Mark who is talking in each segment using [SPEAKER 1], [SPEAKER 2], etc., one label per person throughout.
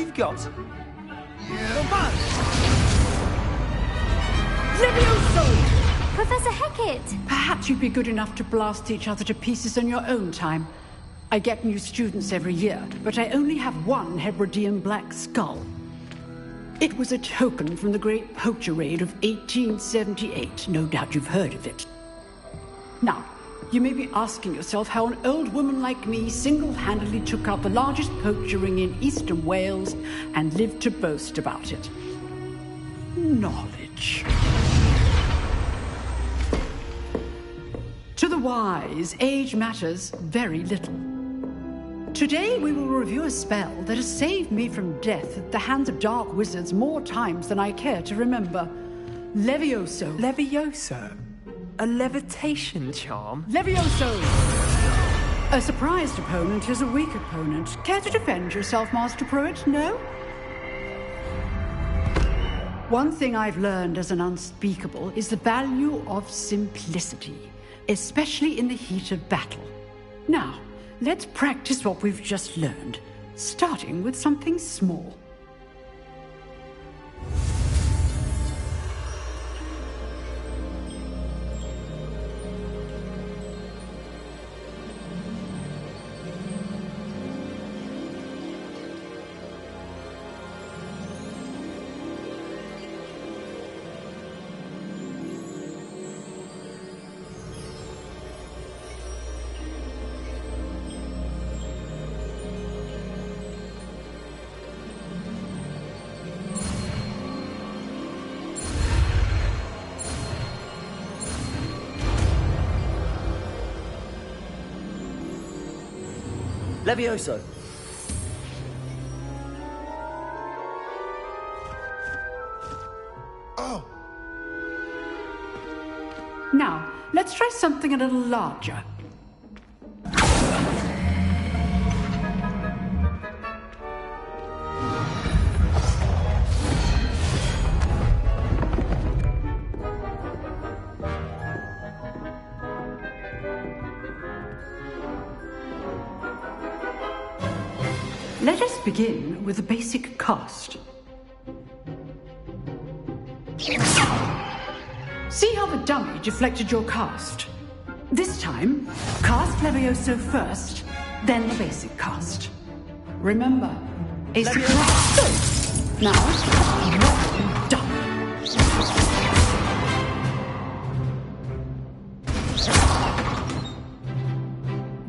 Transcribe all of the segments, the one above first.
[SPEAKER 1] you've got.
[SPEAKER 2] Levioso!
[SPEAKER 3] Professor Hecat!
[SPEAKER 2] Perhaps you'd be good enough to blast each other to pieces on your own time. I get new students every year, but I only have one Hebridean black skull. It was a token from the Great Poacher Raid of 1878. No doubt you've heard of it. Now, you may be asking yourself how an old woman like me single-handedly took out the largest poacher ring in eastern Wales and lived to boast about it. Knowledge. To the wise, age matters very little. Today we will review a spell that has saved me from death at the hands of dark wizards more times than I care to remember. Levioso.
[SPEAKER 1] Levioso? A levitation charm?
[SPEAKER 2] Levioso! A surprised opponent is a weak opponent. Care to defend yourself, Master Pruitt? No? One thing I've learned as an unspeakable is the value of simplicity, especially in the heat of battle. Now, let's practice what we've just learned, starting with something small.
[SPEAKER 1] Levioso.
[SPEAKER 4] Oh.
[SPEAKER 2] Now, let's try something a little larger. Let us begin with the basic cast. See how the dummy deflected your cast? This time, cast Levioso first, then the basic cast. Remember, a surprise. Now, well done.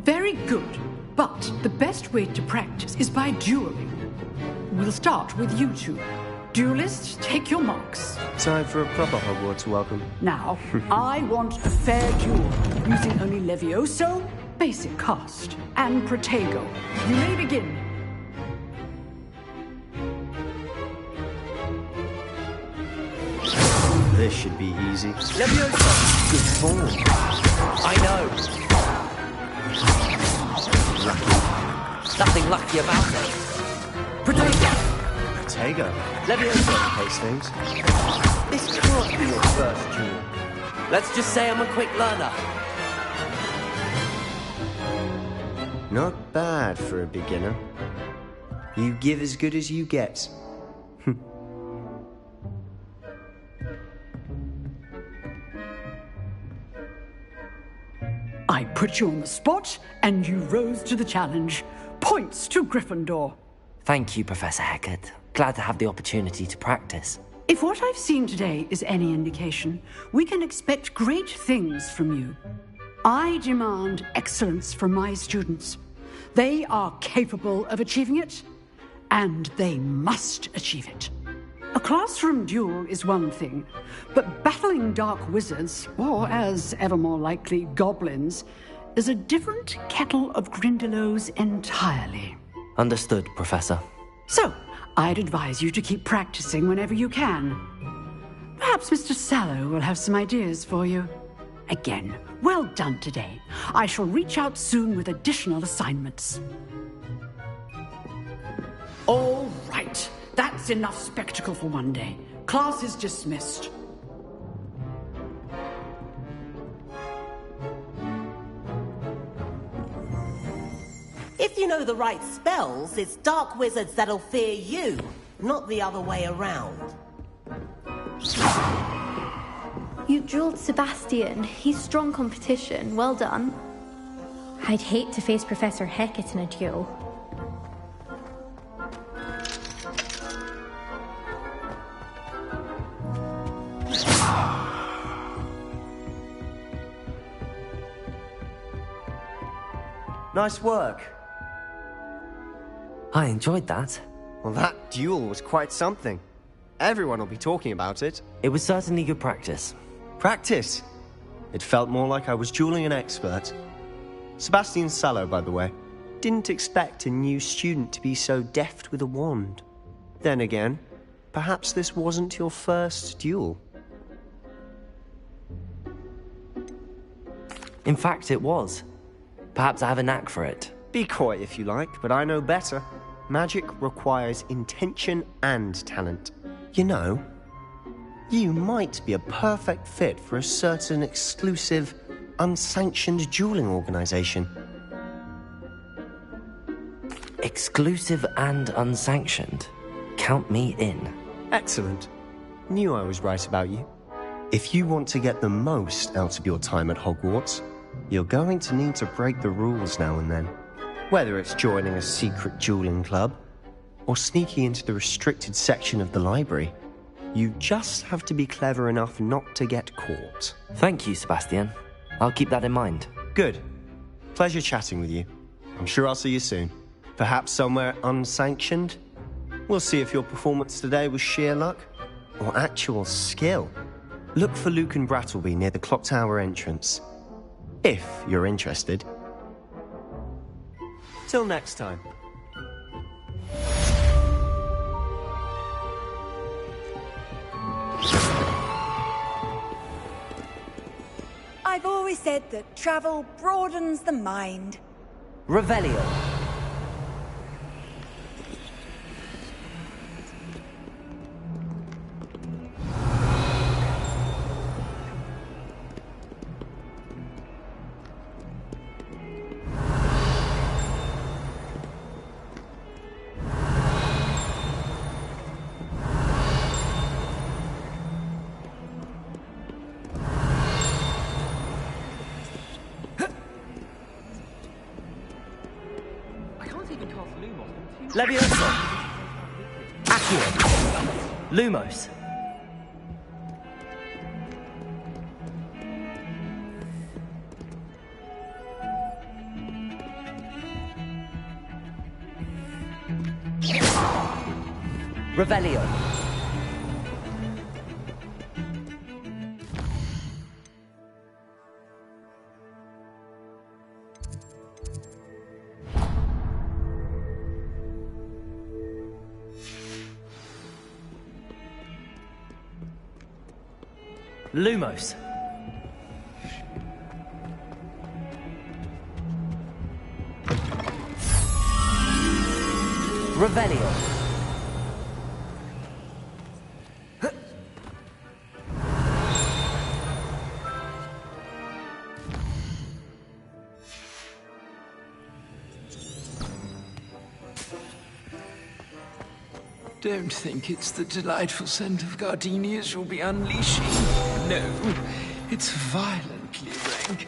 [SPEAKER 2] Very good. But the best way to practice is by dueling. We'll start with you two. Duelists, take your marks.
[SPEAKER 5] Time for a proper Hogwarts welcome.
[SPEAKER 2] Now, I want a fair duel, using only Levioso, basic cast, and Protego. You may begin.
[SPEAKER 5] This should be easy.
[SPEAKER 1] Levioso!
[SPEAKER 5] Good form.
[SPEAKER 1] I know. Nothing lucky about it. Protego!
[SPEAKER 5] Protego.
[SPEAKER 1] Levioso!
[SPEAKER 5] Pace things.
[SPEAKER 1] This can't be your first duel. Let's just say I'm a quick learner.
[SPEAKER 5] Not bad for a beginner. You give as good as you get.
[SPEAKER 2] I put you on the spot, and you rose to the challenge. Points to Gryffindor.
[SPEAKER 6] Thank you, Professor Hecat. Glad to have the opportunity to practice.
[SPEAKER 2] If what I've seen today is any indication, we can expect great things from you. I demand excellence from my students. They are capable of achieving it, and they must achieve it. A classroom duel is one thing, but battling dark wizards, or as ever more likely, goblins, is a different kettle of Grindylows entirely.
[SPEAKER 6] Understood, Professor.
[SPEAKER 2] So, I'd advise you to keep practicing whenever you can. Perhaps Mr. Sallow will have some ideas for you. Again, well done today. I shall reach out soon with additional assignments. All right. That's enough spectacle for one day. Class is dismissed.
[SPEAKER 1] If
[SPEAKER 3] you know the right spells, it's dark wizards that'll fear you, not the other way around.
[SPEAKER 4] You dueled Sebastian. He's strong competition. Well done.
[SPEAKER 7] I'd hate to face Professor Hecat in a duel.
[SPEAKER 5] Nice work.
[SPEAKER 6] I enjoyed that.
[SPEAKER 5] Well, that duel was quite something. Everyone will be talking about it.
[SPEAKER 6] It was certainly good practice.
[SPEAKER 5] Practice? It felt more like I was dueling an expert. Sebastian Sallow, by the way. Didn't expect a new student to be so deft with a wand. Then again, perhaps this wasn't your first duel.
[SPEAKER 6] In fact, it was. Perhaps I have a knack for it.
[SPEAKER 5] Be coy if you like, but I know better. Magic requires intention and talent. You know, you might be a perfect fit for a certain exclusive, unsanctioned dueling organization.
[SPEAKER 6] Exclusive and unsanctioned. Count me in.
[SPEAKER 5] Excellent. Knew I was right about you. If you want to get the most out of your time at Hogwarts, you're going to need to break the rules now and then. Whether it's joining a secret dueling club, or sneaking into the restricted section of the library, you just have to be clever enough not to get caught.
[SPEAKER 6] Thank you, Sebastian. I'll keep that in mind.
[SPEAKER 5] Good. Pleasure chatting with you. I'm sure I'll see you soon. Perhaps somewhere unsanctioned? We'll see if your performance today was sheer luck or actual skill. Look for Luke and Brattleby near the clock tower entrance. If you're interested. Till next time.
[SPEAKER 8] I've always said that travel broadens the mind.
[SPEAKER 6] Revelio. Levioso. Accio. Lumos. Revelio. Lumos. Revelio.
[SPEAKER 9] Don't think it's the delightful scent of gardenias you'll be unleashing. No, it's violently rank.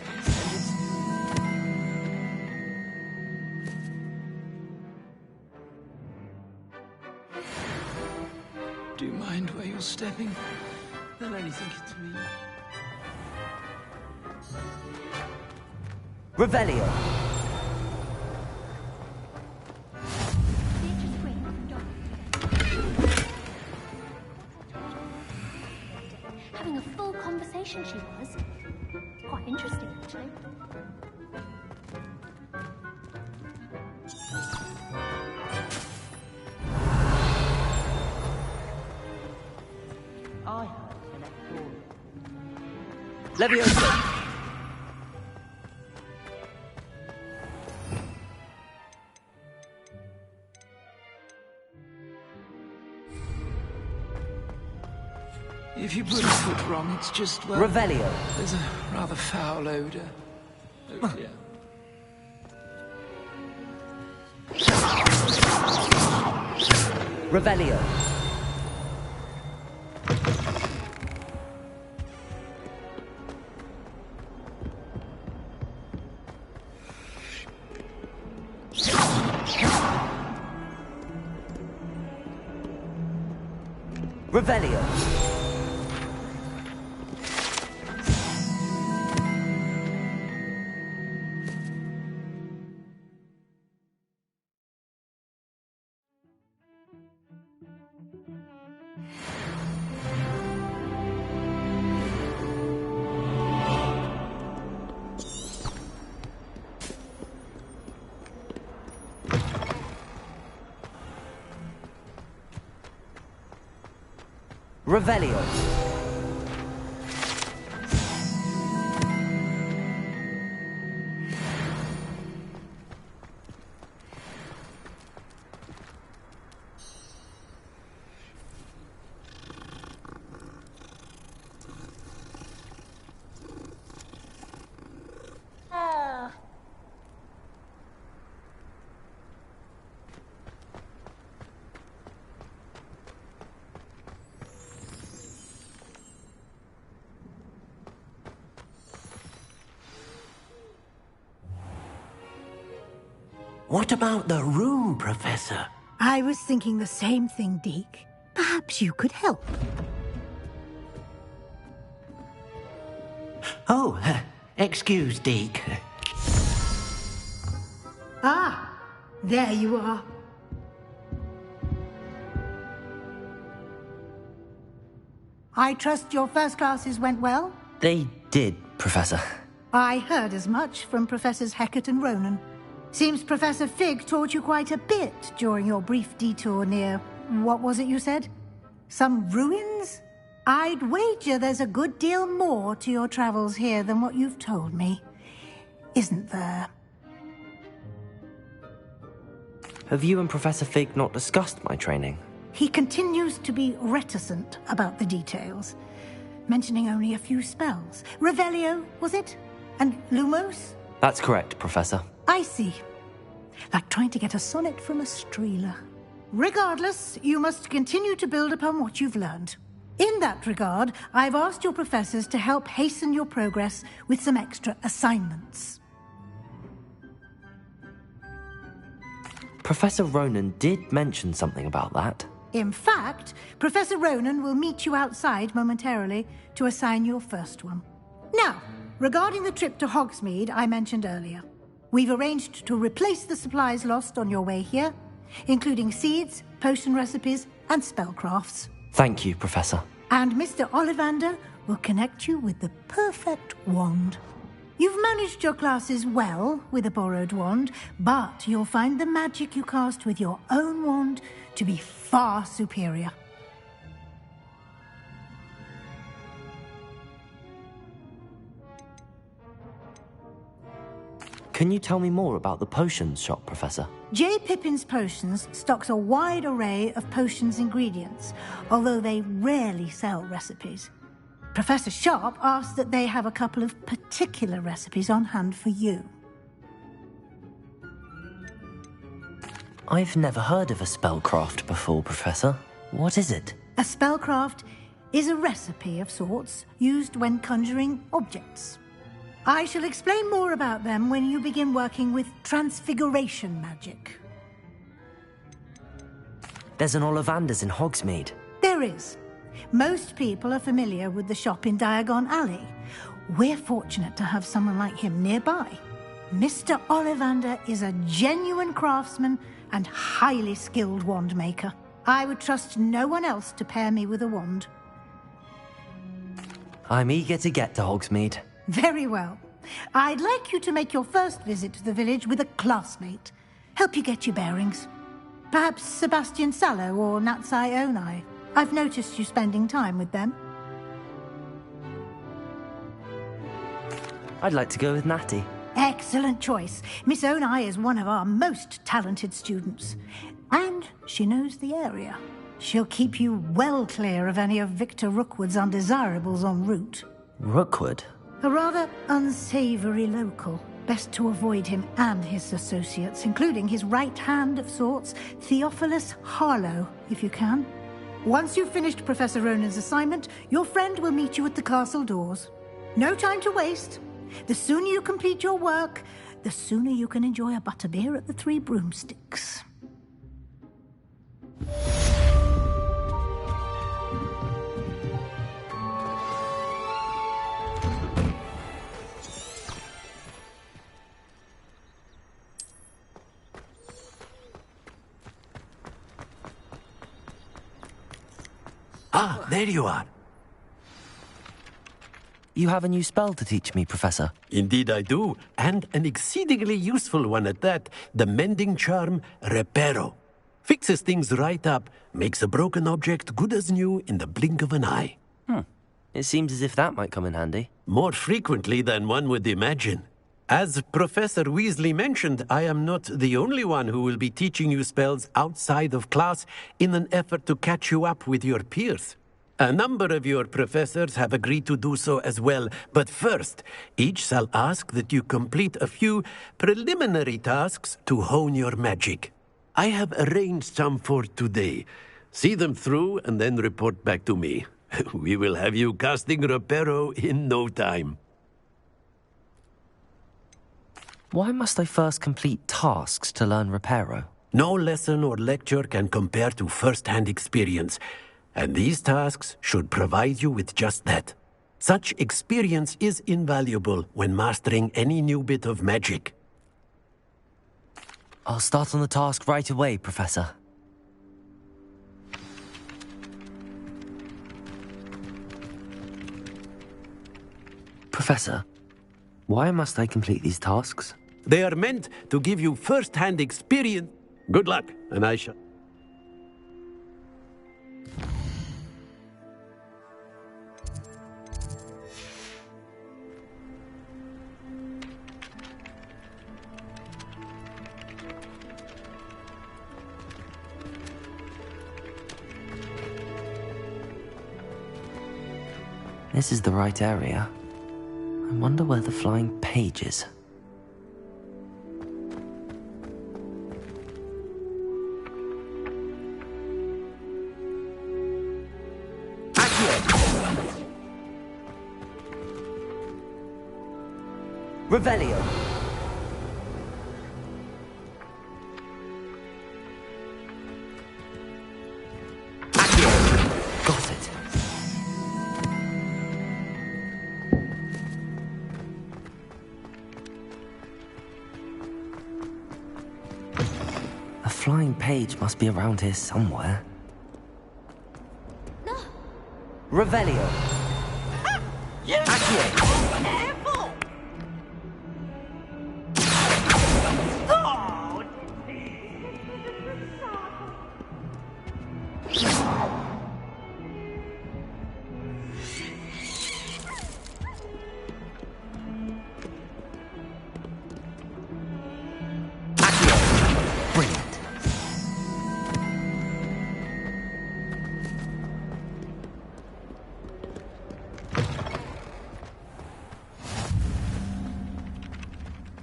[SPEAKER 9] Do you mind where you're stepping? They'll only think it's me.
[SPEAKER 6] Revelio.
[SPEAKER 4] Having a full conversation, she was. Quite interesting, actually.
[SPEAKER 3] I heard an echo.
[SPEAKER 6] Levioso.
[SPEAKER 9] If you put a foot wrong, it's just, well...
[SPEAKER 6] Revelio.
[SPEAKER 9] There's a rather foul odor. Oh dear.
[SPEAKER 1] Revelio. Revelio. Revelio.
[SPEAKER 10] What about the room, Professor?
[SPEAKER 11] I was thinking the same thing, Deke. Perhaps you could help.
[SPEAKER 10] Oh, excuse, Deke.
[SPEAKER 11] Ah, there you are. I trust your first classes went well?
[SPEAKER 6] They did, Professor.
[SPEAKER 11] I heard as much from Professors Hecat and Ronan. Seems Professor Fig taught you quite a bit during your brief detour near... what was it you said? Some ruins? I'd wager there's a good deal more to your travels here than what you've told me. Isn't there?
[SPEAKER 6] Have you and Professor Fig not discussed my training?
[SPEAKER 11] He continues to be reticent about the details, mentioning only a few spells. Revelio, was it? And Lumos?
[SPEAKER 6] That's correct, Professor.
[SPEAKER 11] I see. Like trying to get a sonnet from a streeler. Regardless, you must continue to build upon what you've learned. In that regard, I've asked your professors to help hasten your progress with some extra assignments.
[SPEAKER 6] Professor Ronan did mention something about that.
[SPEAKER 11] In fact, Professor Ronan will meet you outside momentarily to assign your first one. Now, regarding the trip to Hogsmeade I mentioned earlier, we've arranged to replace the supplies lost on your way here, including seeds, potion recipes, and spellcrafts.
[SPEAKER 6] Thank you, Professor.
[SPEAKER 11] And Mr. Ollivander will connect you with the perfect wand. You've managed your classes well with a borrowed wand, but you'll find the magic you cast with your own wand to be far superior.
[SPEAKER 6] Can you tell me more about the potions shop, Professor?
[SPEAKER 11] J. Pippin's Potions stocks a wide array of potions ingredients, although they rarely sell recipes. Professor Sharp asked that they have a couple of particular recipes on hand for you.
[SPEAKER 6] I've never heard of a spellcraft before, Professor. What is it?
[SPEAKER 11] A spellcraft is a recipe of sorts used when conjuring objects. I shall explain more about them when you begin working with transfiguration magic.
[SPEAKER 6] There's an Ollivander's in Hogsmeade.
[SPEAKER 11] There is. Most people are familiar with the shop in Diagon Alley. We're fortunate to have someone like him nearby. Mr. Ollivander is a genuine craftsman and highly skilled wand maker. I would trust no one else to pair me with a wand.
[SPEAKER 6] I'm eager to get to Hogsmeade.
[SPEAKER 11] Very well. I'd like you to make your first visit to the village with a classmate. Help you get your bearings. Perhaps Sebastian Sallow or Natsai Onai. I've noticed you spending time with them.
[SPEAKER 6] I'd like to go with Natty.
[SPEAKER 11] Excellent choice. Miss Onai is one of our most talented students. And she knows the area. She'll keep you well clear of any of Victor Rookwood's undesirables en route.
[SPEAKER 6] Rookwood?
[SPEAKER 11] A rather unsavoury local. Best to avoid him and his associates, including his right hand of sorts, Theophilus Harlow, if you can. Once you've finished Professor Ronan's assignment, your friend will meet you at the castle doors. No time to waste. The sooner you complete your work, the sooner you can enjoy a butterbeer at the Three Broomsticks.
[SPEAKER 10] Ah, there you are.
[SPEAKER 6] You have a new spell to teach me, Professor.
[SPEAKER 10] Indeed I do, and an exceedingly useful one at that. The mending charm, Reparo. Fixes things right up, makes a broken object good as new in the blink of an eye.
[SPEAKER 6] It seems as if that might come in handy.
[SPEAKER 10] More frequently than one would imagine. As Professor Weasley mentioned, I am not the only one who will be teaching you spells outside of class in an effort to catch you up with your peers. A number of your professors have agreed to do so as well, but first, each shall ask that you complete a few preliminary tasks to hone your magic. I have arranged some for today. See them through and then report back to me. We will have you casting Reparo in no time.
[SPEAKER 6] Why must I first complete tasks to learn Reparo?
[SPEAKER 10] No lesson or lecture can compare to first-hand experience, and these tasks should provide you with just that. Such experience is invaluable when mastering any new bit of magic.
[SPEAKER 6] I'll start on the task right away, Professor. Professor, why must I complete these tasks?
[SPEAKER 10] They are meant to give you first-hand experience. Good luck, and I shall...
[SPEAKER 6] This is the right area. I wonder where the flying page is.
[SPEAKER 1] Revelio.
[SPEAKER 6] Got it. A flying page must be around here somewhere.
[SPEAKER 1] Revelio.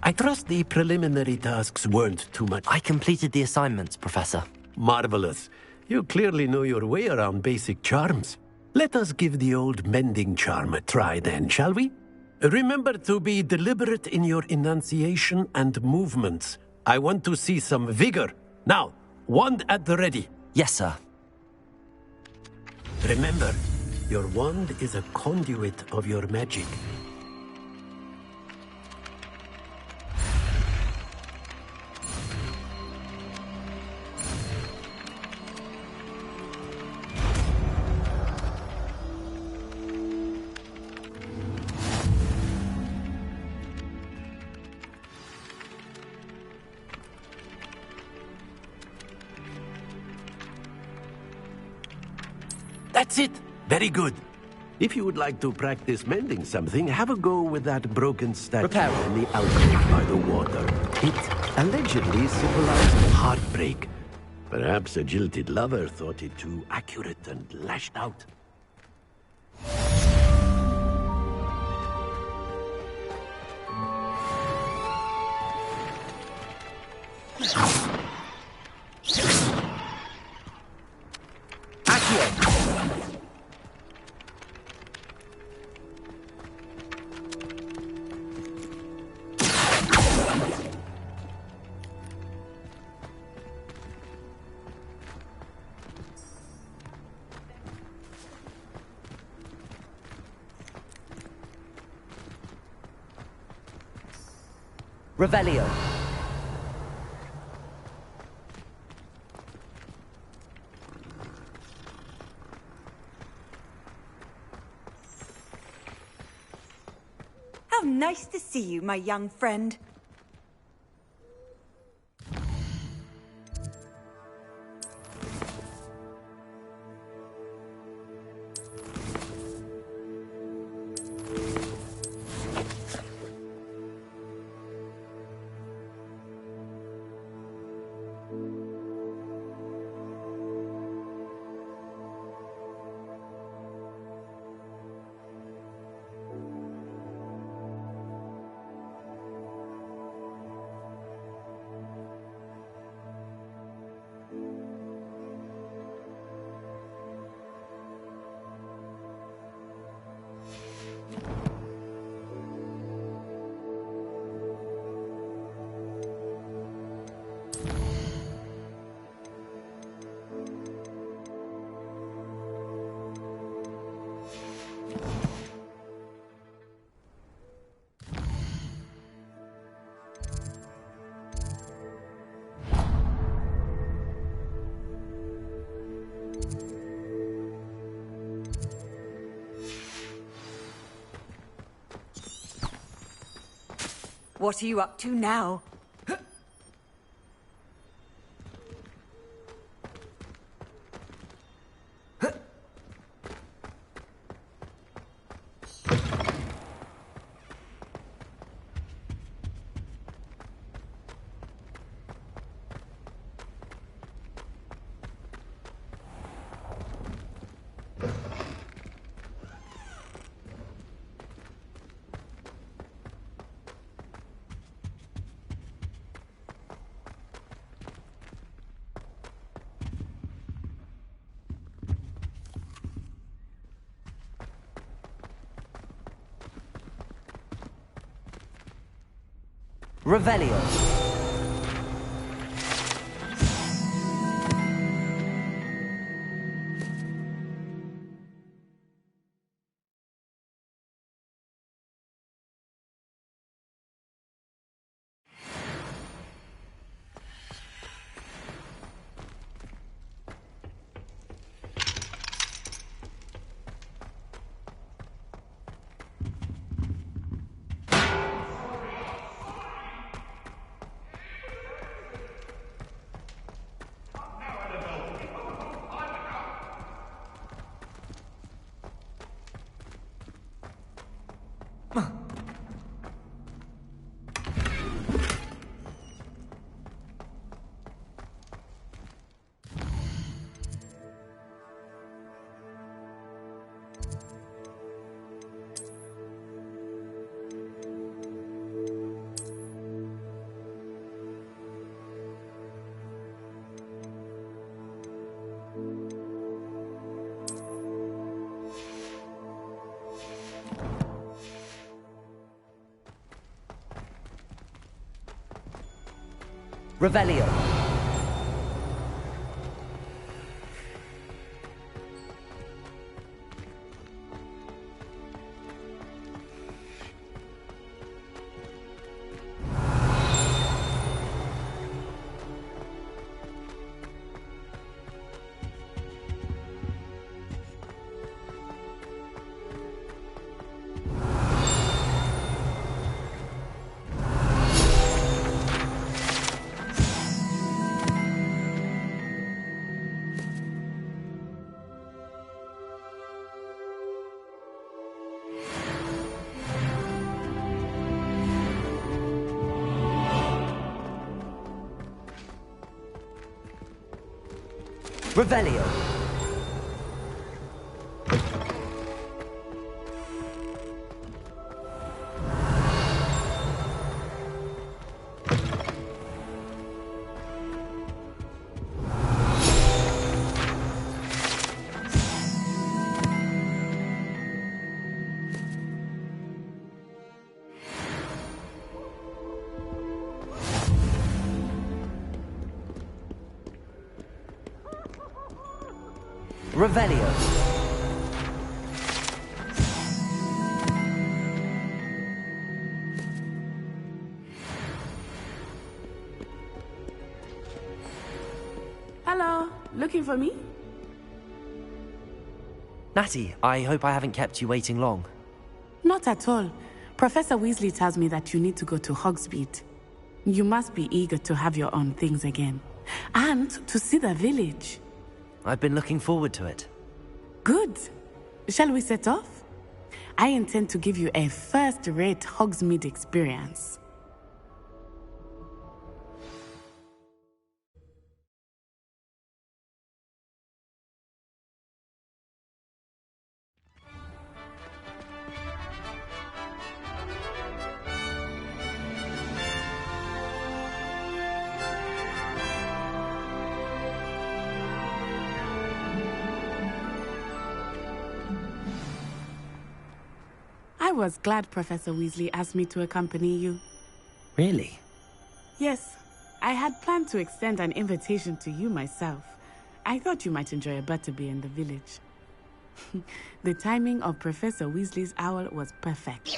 [SPEAKER 10] I trust the preliminary tasks weren't too much.
[SPEAKER 6] I completed the assignments, Professor.
[SPEAKER 10] Marvelous. You clearly know your way around basic charms. Let us give the old mending charm a try then, shall we? Remember to be deliberate in your enunciation and movements. I want to see some vigor. Now, wand at the ready.
[SPEAKER 6] Yes, sir.
[SPEAKER 10] Remember, your wand is a conduit of your magic. That's it. Very good. If you would like to practice mending something, have a go with that broken statue in the alcove by the water. It allegedly symbolized heartbreak. Perhaps a jilted lover thought it too accurate and lashed out.
[SPEAKER 1] Revelio.
[SPEAKER 8] How nice to see you, my young friend. What are you up to now?
[SPEAKER 1] Revelio. Revelio. Revelio. Revelio.
[SPEAKER 12] looking for me?
[SPEAKER 6] Natty, I hope I haven't kept you waiting long.
[SPEAKER 12] Not at all. Professor Weasley tells me that you need to go to Hogsmeade. You must be eager to have your own things again. And to see the village.
[SPEAKER 6] I've been looking forward to it.
[SPEAKER 12] Good. Shall we set off? I intend to give you a first-rate Hogsmeade experience. I was glad Professor Weasley asked me to accompany you.
[SPEAKER 6] Really?
[SPEAKER 12] Yes. I had planned to extend an invitation to you myself. I thought you might enjoy a butterbeer in the village. The timing of Professor Weasley's owl was perfect.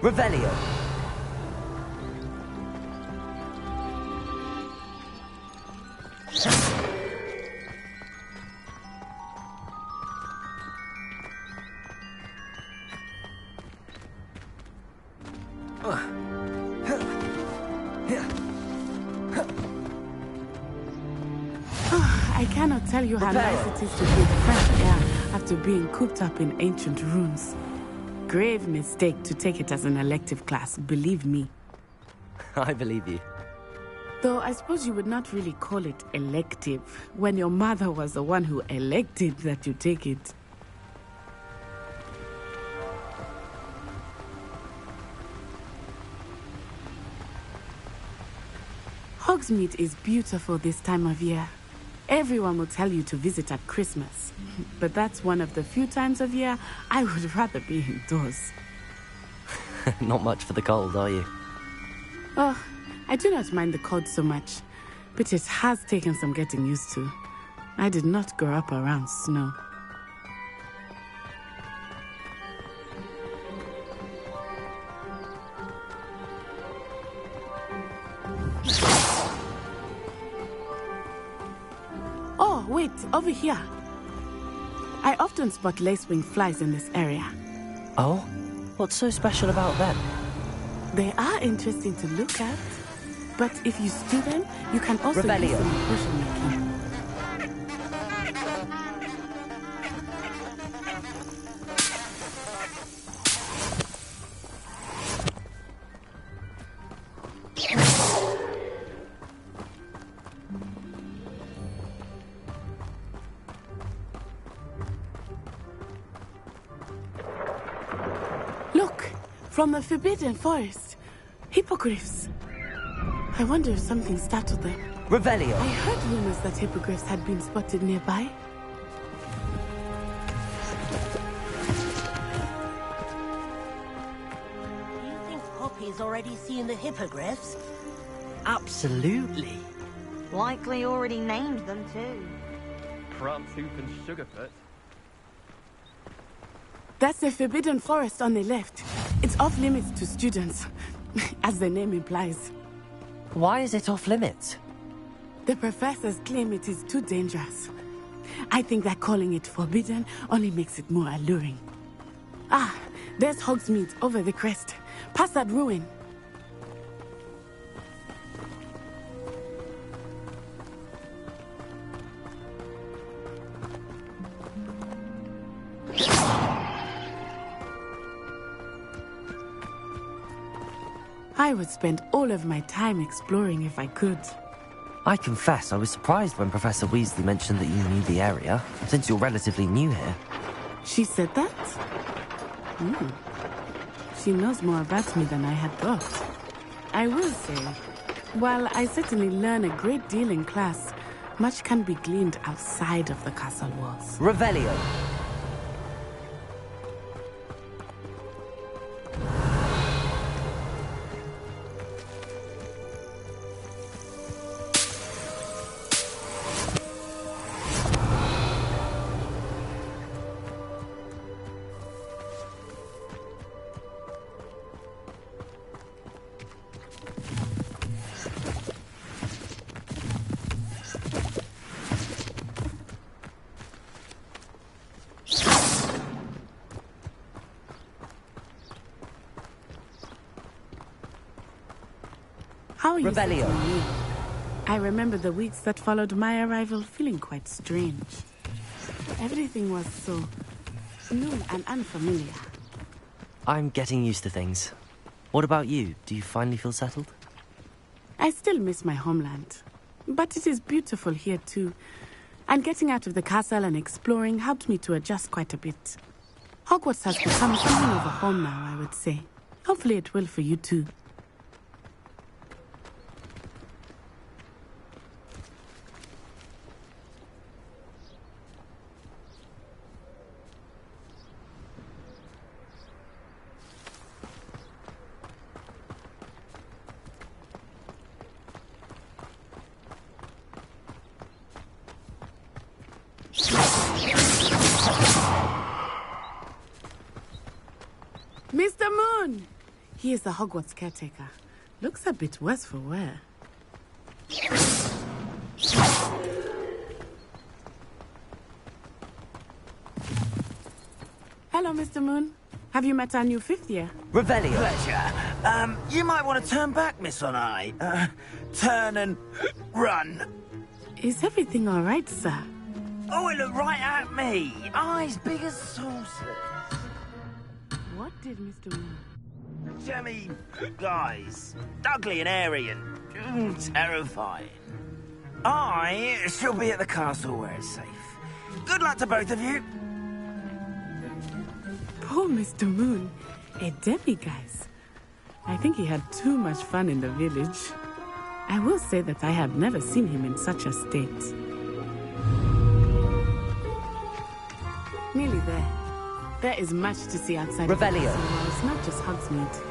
[SPEAKER 6] Revelio.
[SPEAKER 12] I cannot tell you how nice it is to breathe fresh air after being cooped up in ancient ruins. Grave mistake to take it as an elective class, believe me.
[SPEAKER 6] I believe you.
[SPEAKER 12] Though I suppose you would not really call it elective when your mother was the one who elected that you take it. Hogsmeade is beautiful this time of year. Everyone will tell you to visit at Christmas. But that's one of the few times of year I would rather be indoors.
[SPEAKER 6] Not much for the cold, are you?
[SPEAKER 12] Oh, I do not mind the cold so much. But it has taken some getting used to. I did not grow up around snow. Oh, wait, over here. I often spot lacewing flies in this area.
[SPEAKER 6] Oh? What's so special about them?
[SPEAKER 12] They are interesting to look at. But if you stew them, you can also
[SPEAKER 6] Revelio.
[SPEAKER 12] use them in potion making. Look, from the Forbidden Forest. Hippogriffs. I wonder if something startled them.
[SPEAKER 6] Revelio.
[SPEAKER 12] I heard rumors that hippogriffs had been spotted nearby.
[SPEAKER 3] Do you think Poppy's already seen the hippogriffs?
[SPEAKER 6] Absolutely.
[SPEAKER 13] Likely already named them too.
[SPEAKER 1] Prantsoup and Sugarfoot.
[SPEAKER 12] That's the Forbidden Forest on the left. It's off limits to students, as the name implies.
[SPEAKER 6] Why is it off limits?
[SPEAKER 12] The professors claim it is too dangerous. I think that calling it forbidden only makes it more alluring. Ah, there's Hogsmeade over the crest. Past that ruin. I would spend all of my time exploring if I could.
[SPEAKER 6] I confess I was surprised when Professor Weasley mentioned that you knew the area, since you're relatively new here.
[SPEAKER 12] She said that? She knows more about me than I had thought. I will say, while I certainly learn a great deal in class, much can be gleaned outside of the castle walls.
[SPEAKER 6] Revelio.
[SPEAKER 12] How are you
[SPEAKER 6] Revelio.
[SPEAKER 12] settling in? I remember the weeks that followed my arrival feeling quite strange. Everything was so new and unfamiliar.
[SPEAKER 6] I'm getting used to things. What about you? Do you finally feel settled?
[SPEAKER 12] I still miss my homeland, but it is beautiful here too. And getting out of the castle and exploring helped me to adjust quite a bit. Hogwarts has become something of a home now, I would say. Hopefully it will for you too. Mr. Moon! He is the Hogwarts caretaker. Looks a bit worse for wear. Hello, Mr. Moon. Have you met our new fifth year?
[SPEAKER 6] Revelio.
[SPEAKER 14] Pleasure. You might want to turn back, Miss Onai. Turn and run.
[SPEAKER 12] Is everything all right, sir?
[SPEAKER 14] Oh, it looked right at me. Eyes big as saucers.
[SPEAKER 12] What did Mr. Moon?
[SPEAKER 14] Jemmy, guys, ugly and airy and terrifying. I shall be at the castle where it's safe. Good luck to both of you.
[SPEAKER 12] Poor Mr. Moon. A guys. I think he had too much fun in the village. I will say that I have never seen him in such a state. Nearly there. There is much to see outside
[SPEAKER 6] Revelio.
[SPEAKER 12] It's not just Hogsmeade.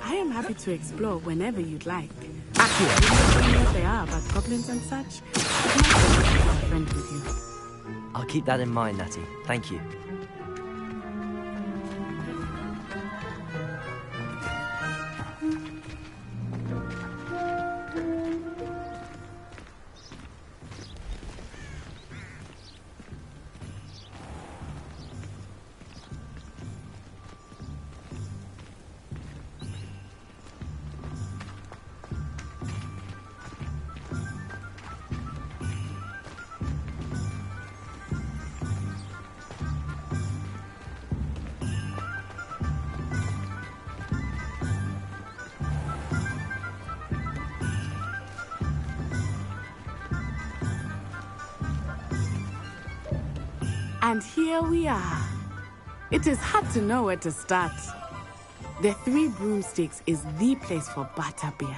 [SPEAKER 12] I am happy to explore whenever you'd like.
[SPEAKER 6] Accio.
[SPEAKER 12] You know what they are about goblins and such. It's nice to have a friend with you.
[SPEAKER 6] I'll keep that in mind, Natty. Thank you.
[SPEAKER 12] And here we are. It is hard to know where to start. The Three Broomsticks is the place for butterbeer.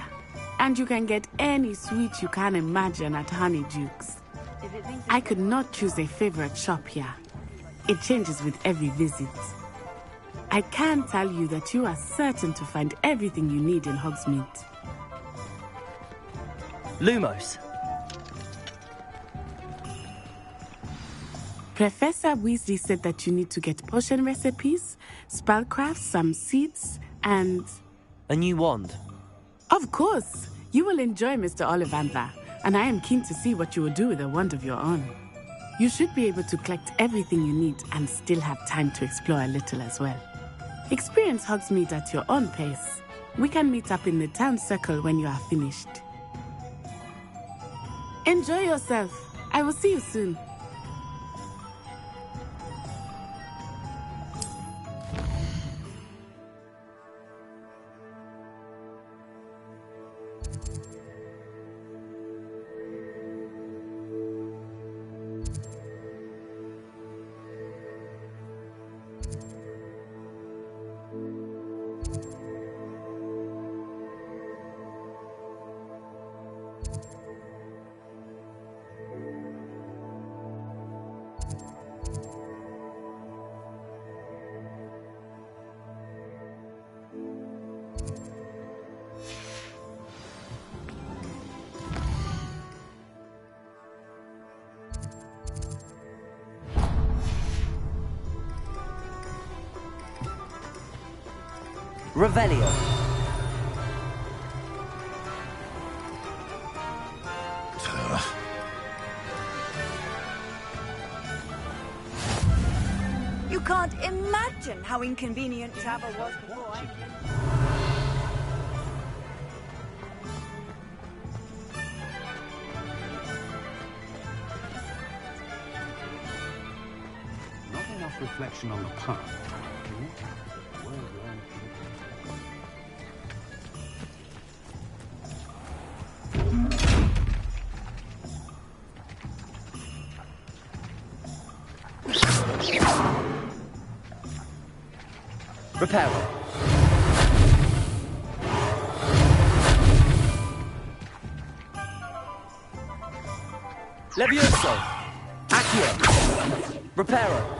[SPEAKER 12] And you can get any sweet you can imagine at Honeyduke's. I could not choose a favorite shop here. It changes with every visit. I can tell you that you are certain to find everything you need in Hogsmeade.
[SPEAKER 6] Lumos.
[SPEAKER 12] Professor Weasley said that you need to get potion recipes, spellcrafts, some seeds, and...
[SPEAKER 6] A new wand.
[SPEAKER 12] Of course! You will enjoy Mr. Ollivander, and I am keen to see what you will do with a wand of your own. You should be able to collect everything you need and still have time to explore a little as well. Experience Hogsmeade at your own pace. We can meet up in the town circle when you are finished. Enjoy yourself. I will see you soon.
[SPEAKER 6] Revelio.
[SPEAKER 8] You can't imagine how inconvenient travel was before I came.
[SPEAKER 15] reflection on the past.
[SPEAKER 1] Reparo. Levioso. Accio. Reparo.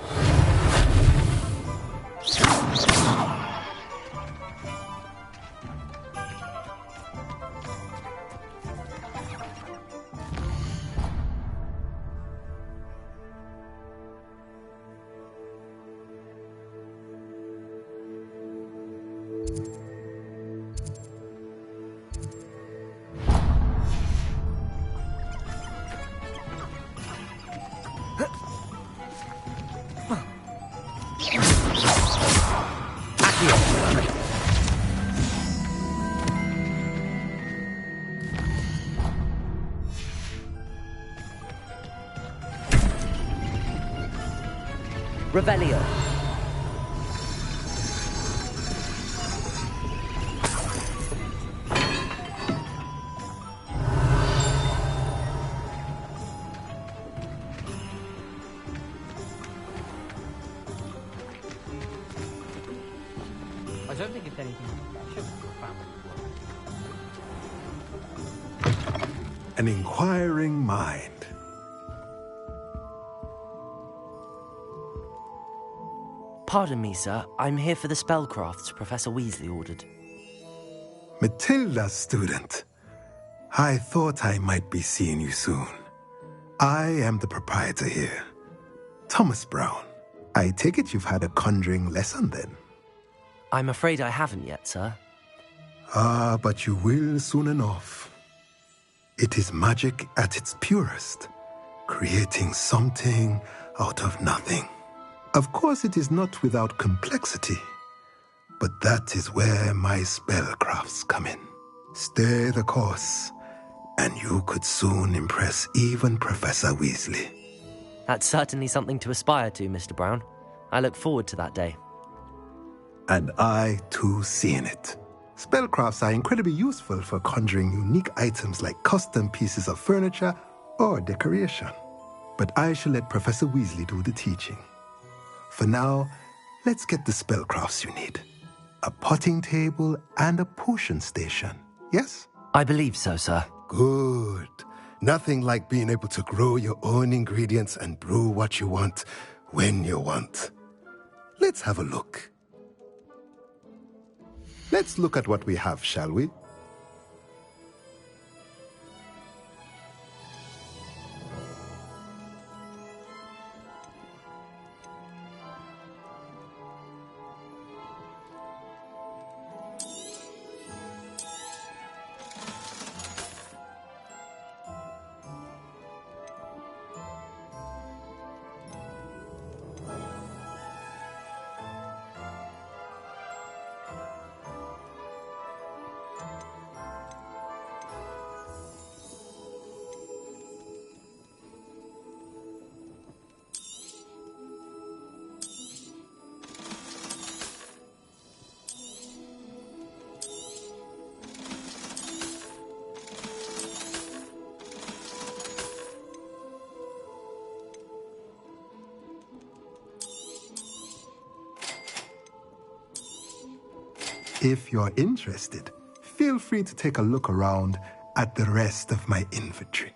[SPEAKER 1] Revelio.
[SPEAKER 16] I don't think it's anything special for your family.
[SPEAKER 17] An inquiring mind.
[SPEAKER 6] Pardon me, sir. I'm here for the spellcrafts Professor Weasley ordered.
[SPEAKER 17] Matilda's student. I thought I might be seeing you soon. I am the proprietor here, Thomas Brown. I take it you've had a conjuring lesson then?
[SPEAKER 6] I'm afraid I haven't yet, sir.
[SPEAKER 17] Ah, but you will soon enough. It is magic at its purest, creating something out of nothing. Of course, it is not without complexity, but that is where my spellcrafts come in. Stay the course, and you could soon impress even Professor Weasley.
[SPEAKER 6] That's certainly something to aspire to, Mr. Brown. I look forward to that day.
[SPEAKER 17] And I, too, see in it. Spellcrafts are incredibly useful for conjuring unique items like custom pieces of furniture or decoration. But I shall let Professor Weasley do the teaching. For now, let's get the spellcrafts you need. A potting table and a potion station, yes?
[SPEAKER 6] I believe so, sir.
[SPEAKER 17] Good. Nothing like being able to grow your own ingredients and brew what you want when you want. Let's have a look. Let's look at what we have, shall we? If you're interested, feel free to take a look around at the rest of my inventory.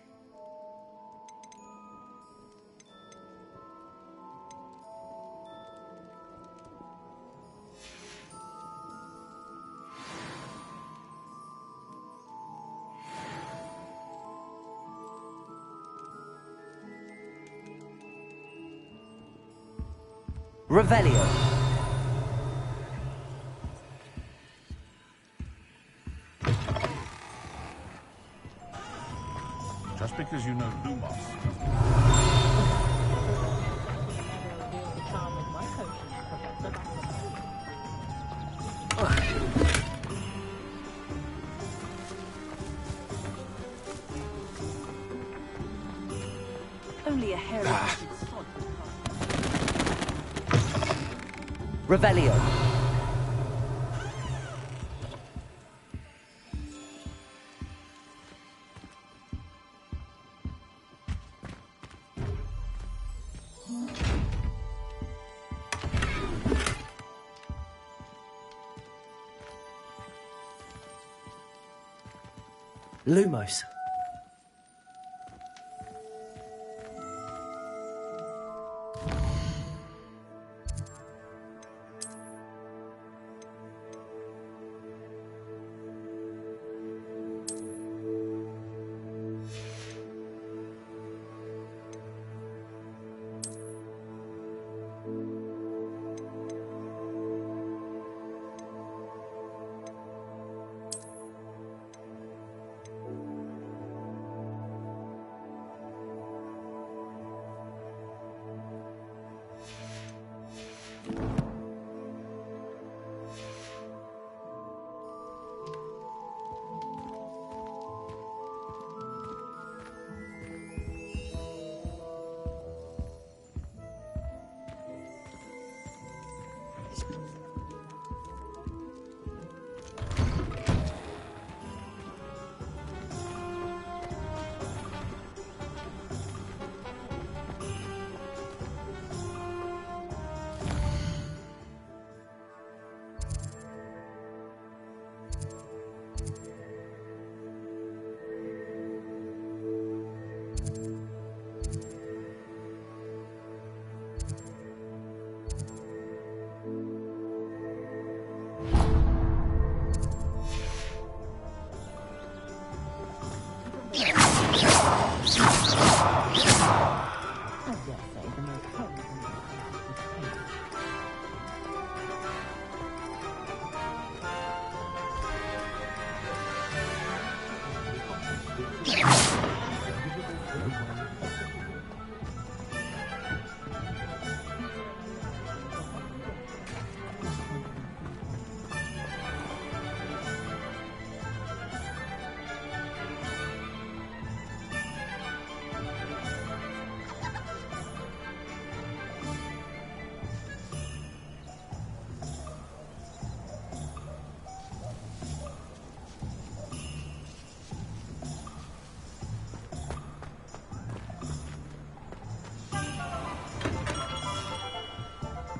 [SPEAKER 1] Revelio.
[SPEAKER 15] Just because you know Lumos.
[SPEAKER 12] Only a hair.
[SPEAKER 6] Revelio. Lumos.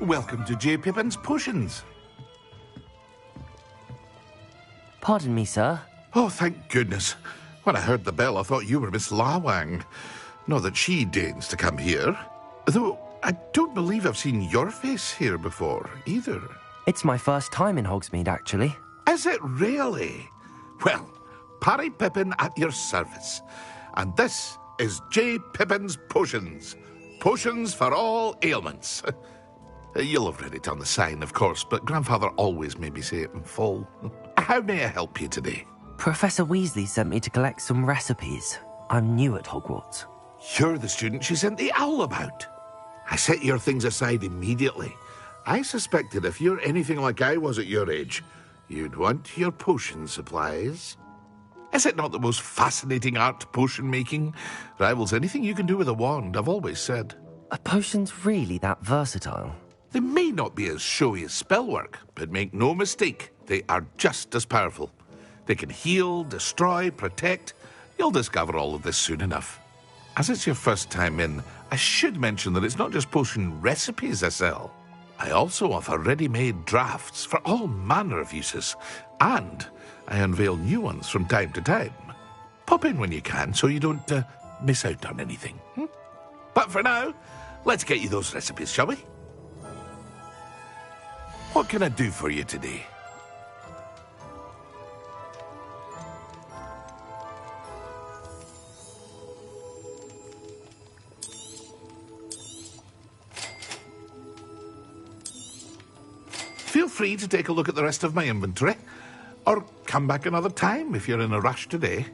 [SPEAKER 18] Welcome to J. Pippin's Potions.
[SPEAKER 6] Pardon me, sir.
[SPEAKER 18] Oh, thank goodness. When I heard the bell, I thought you were Miss Lawang. Not that she deigns to come here. Though I don't believe I've seen your face here before, either.
[SPEAKER 6] It's my first time in Hogsmeade, actually.
[SPEAKER 18] Is it really? Well, Parry Pippin at your service. And this is J. Pippin's Potions. Potions for all ailments. You'll have read it on the sign, of course, but Grandfather always made me say it in full. How may I help you today?
[SPEAKER 6] Professor Weasley sent me to collect some recipes. I'm new at Hogwarts.
[SPEAKER 18] You're the student she sent the owl about. I set your things aside immediately. I suspected if you're anything like I was at your age, you'd want your potion supplies. Is it not the most fascinating art, potion making? Rivals anything you can do with a wand, I've always said.
[SPEAKER 6] Are potions really that versatile?
[SPEAKER 18] They may not be as showy as spellwork, but make no mistake, they are just as powerful. They can heal, destroy, protect. You'll discover all of this soon enough. As it's your first time in, I should mention that it's not just potion recipes I sell. I also offer ready-made drafts for all manner of uses, and I unveil new ones from time to time. Pop in when you can so you don't miss out on anything. But for now, let's get you those recipes, shall we? What can I do for you today? Feel free to take a look at the rest of my inventory, or come back another time if you're in a rush today.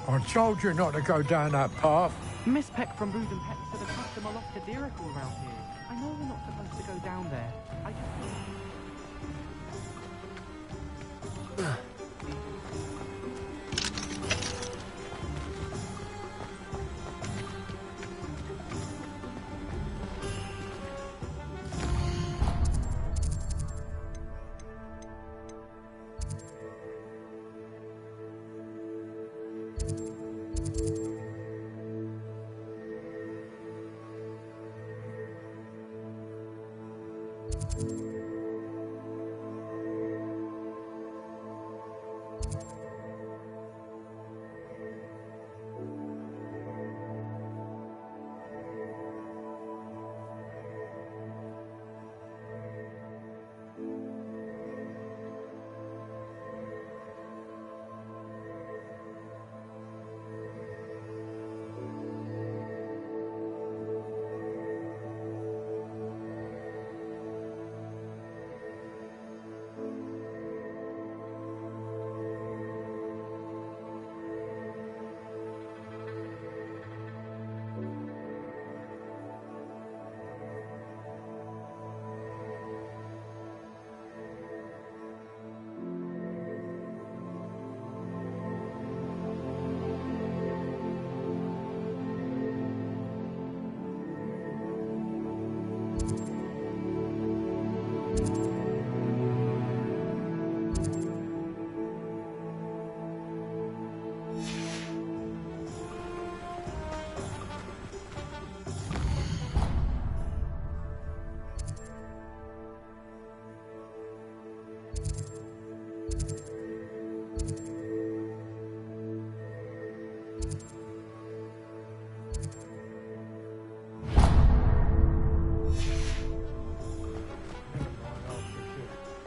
[SPEAKER 19] I told you not to go down that path.
[SPEAKER 16] Miss Peck from Brood and Peck said a customer lost a diricle around here. I know we're not supposed to go down there. I just...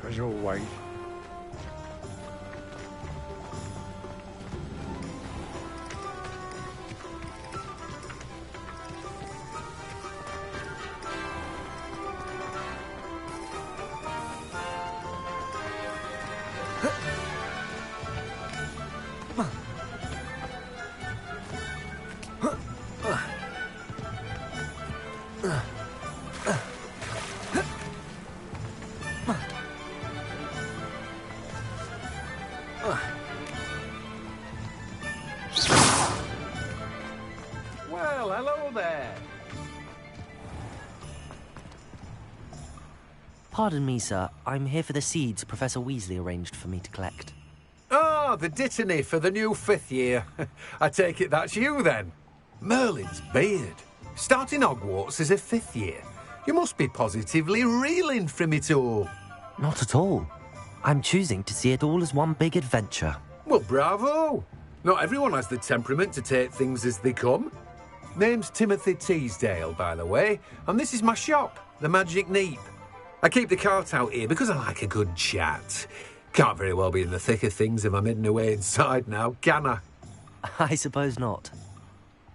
[SPEAKER 19] As always.
[SPEAKER 10] Well, hello there.
[SPEAKER 6] Pardon me, sir. I'm here for the seeds Professor Weasley arranged for me to collect.
[SPEAKER 10] Oh, the dittany for the new 5th year. I take it that's you, then. Merlin's beard. Starting Hogwarts as a 5th year. You must be positively reeling from it all.
[SPEAKER 6] Not at all. I'm choosing to see it all as one big adventure.
[SPEAKER 10] Well, bravo. Not everyone has the temperament to take things as they come. Name's Timothy Teasdale, by the way, and this is my shop, the Magic Neep. I keep the cart out here because I like a good chat. Can't very well be in the thick of things if I'm hidden away inside now, can I?
[SPEAKER 6] I suppose not.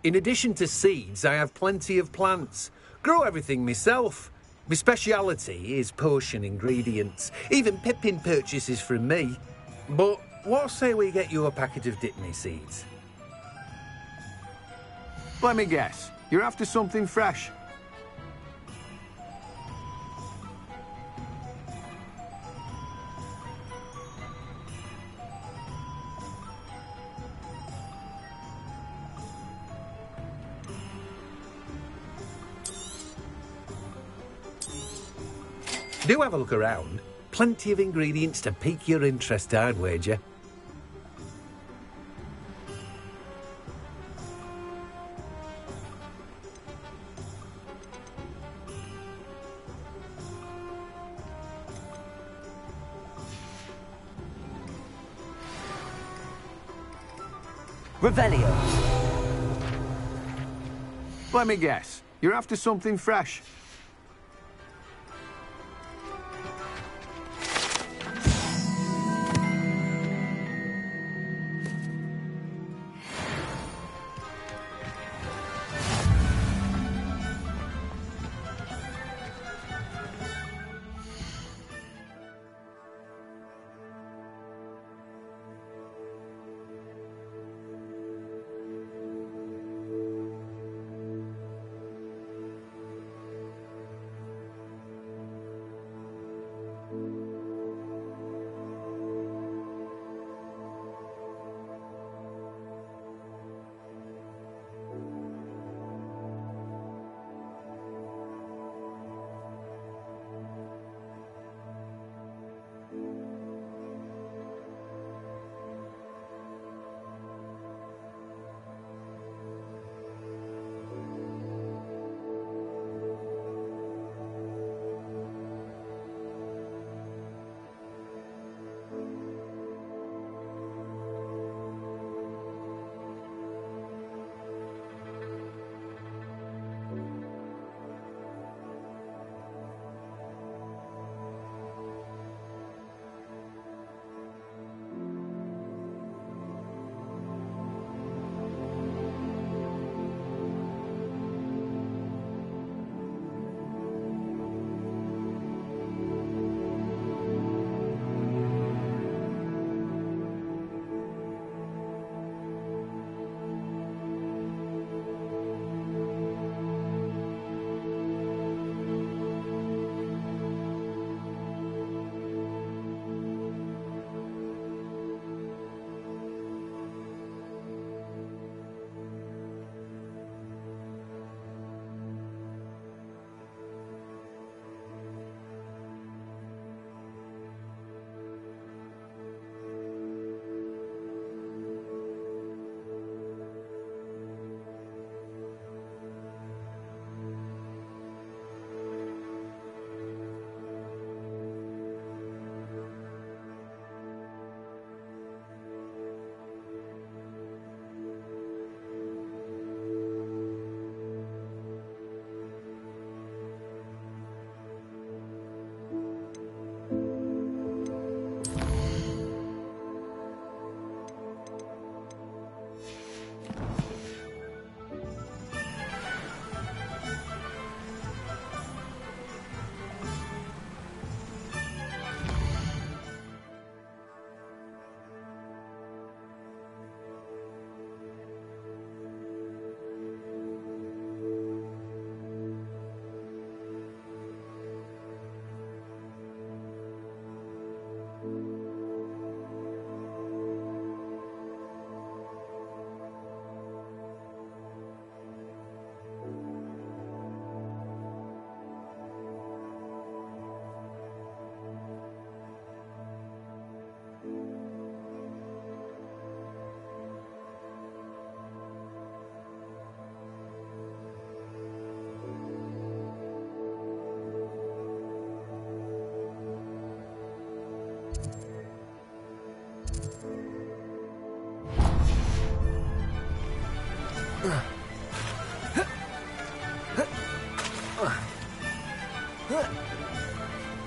[SPEAKER 10] In addition to seeds, I have plenty of plants. Grow everything myself.
[SPEAKER 20] My speciality is potion ingredients. Even Pippin purchases from me. But what say we get you a packet of dipney seeds?
[SPEAKER 19] Let me guess. You're after something fresh.
[SPEAKER 20] Do have a look around. Plenty of ingredients to pique your interest, I'd wager.
[SPEAKER 6] Revelio.
[SPEAKER 19] Let me guess. You're after something fresh.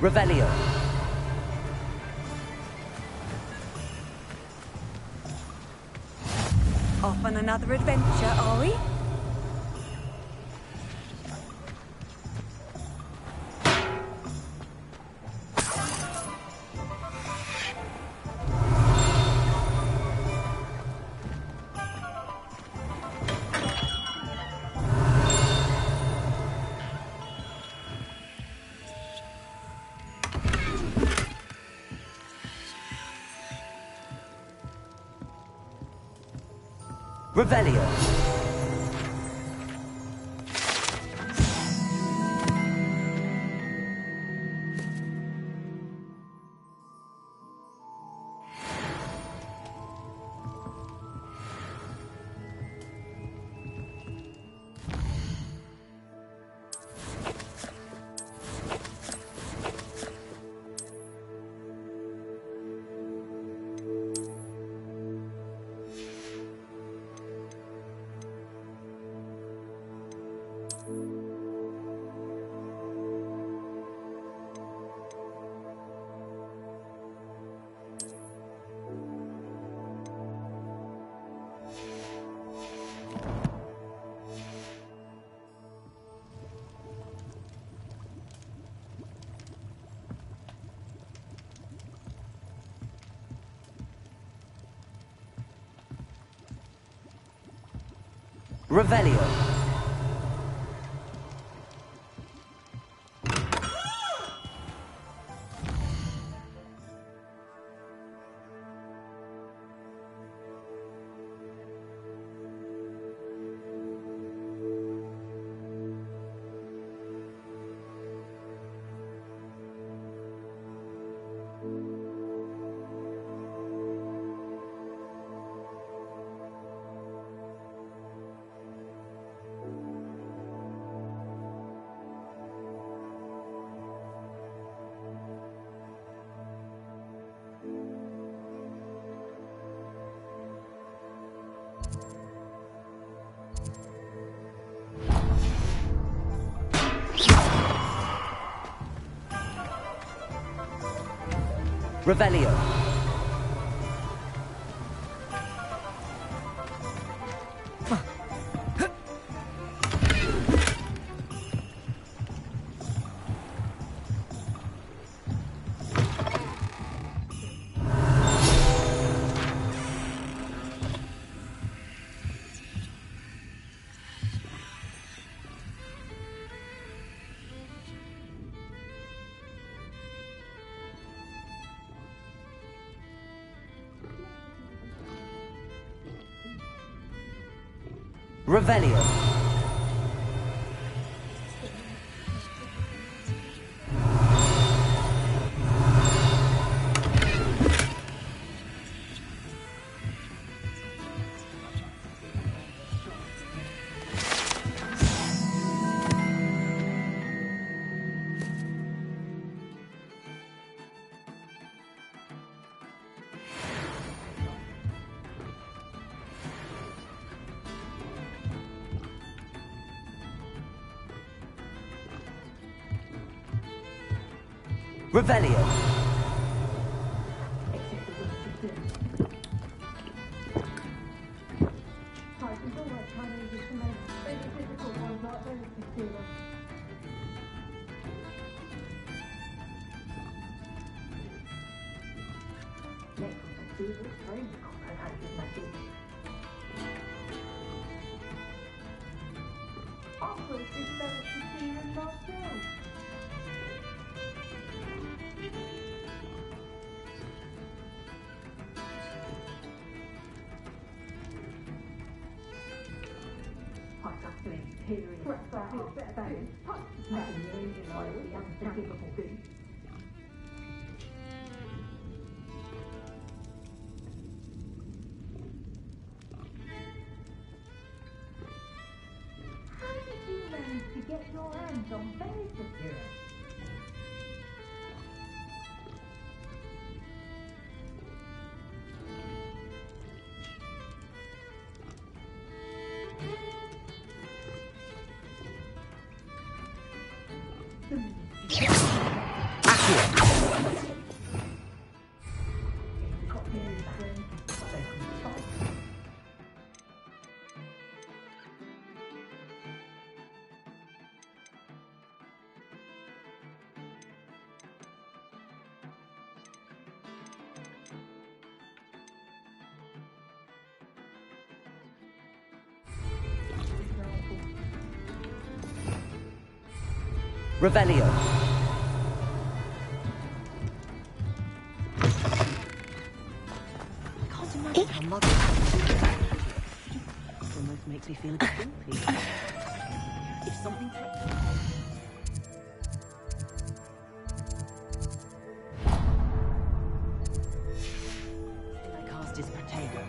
[SPEAKER 6] Revelio.
[SPEAKER 8] Off on another adventure, are we?
[SPEAKER 6] Revelio. Revelio. Revelio. Revelio. Revelio. Revelio.
[SPEAKER 4] I can't imagine how much.
[SPEAKER 3] makes me feel a bit guilty. If something... I cast his potato.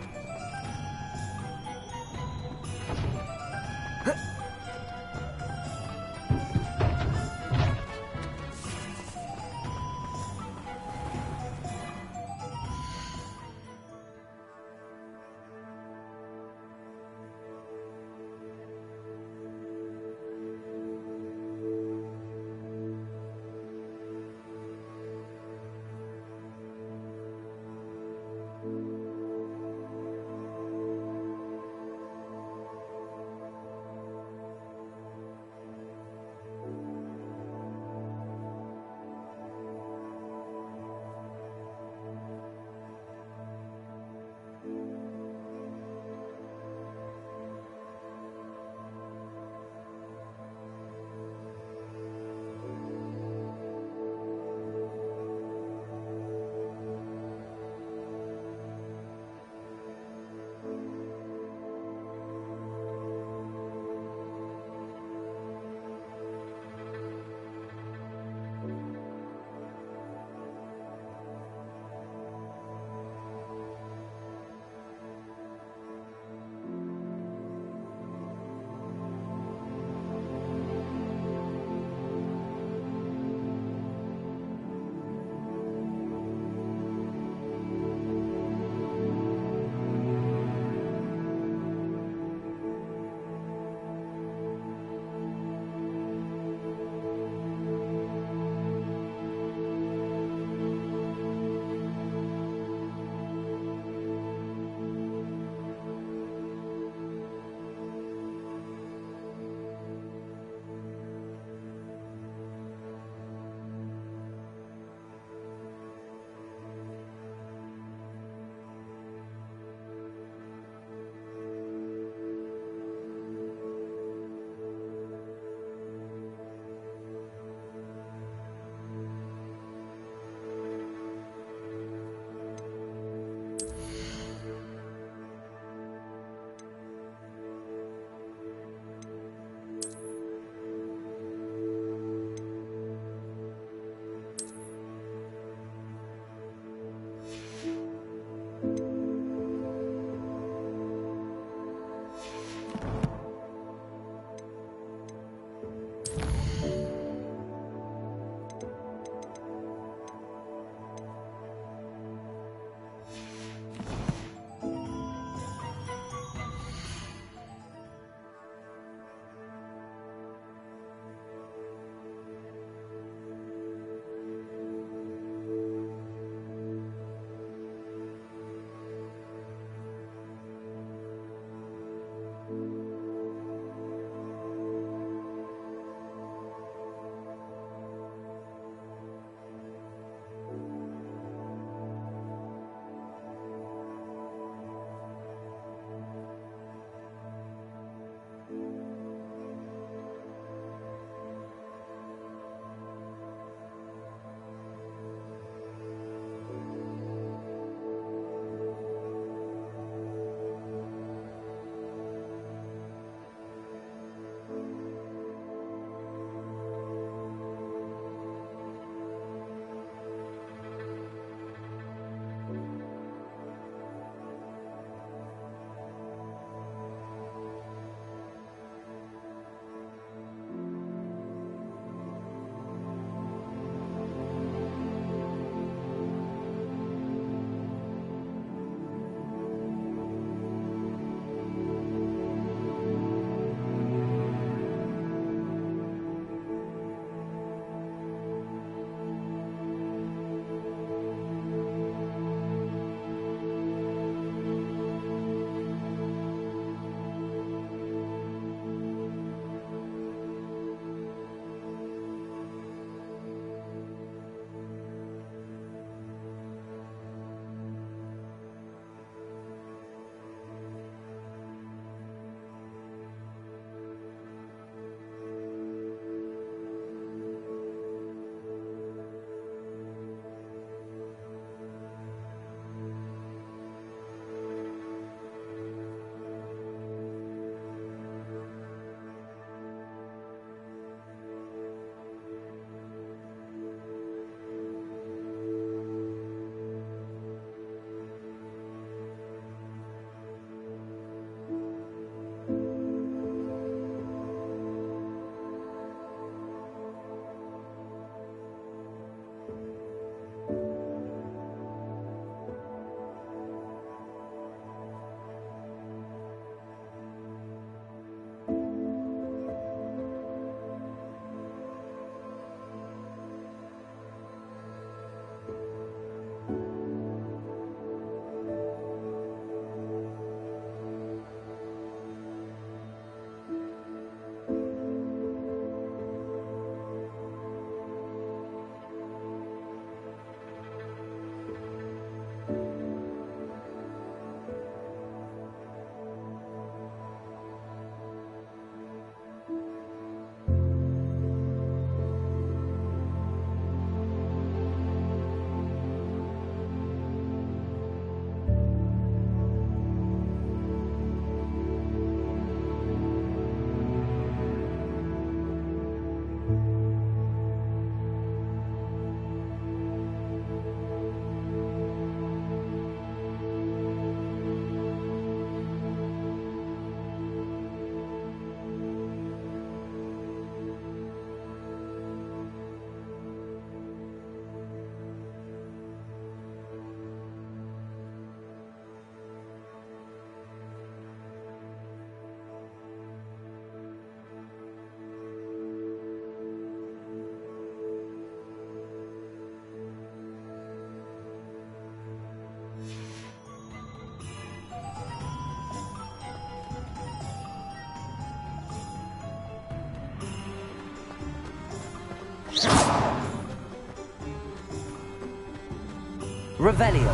[SPEAKER 6] Revelio.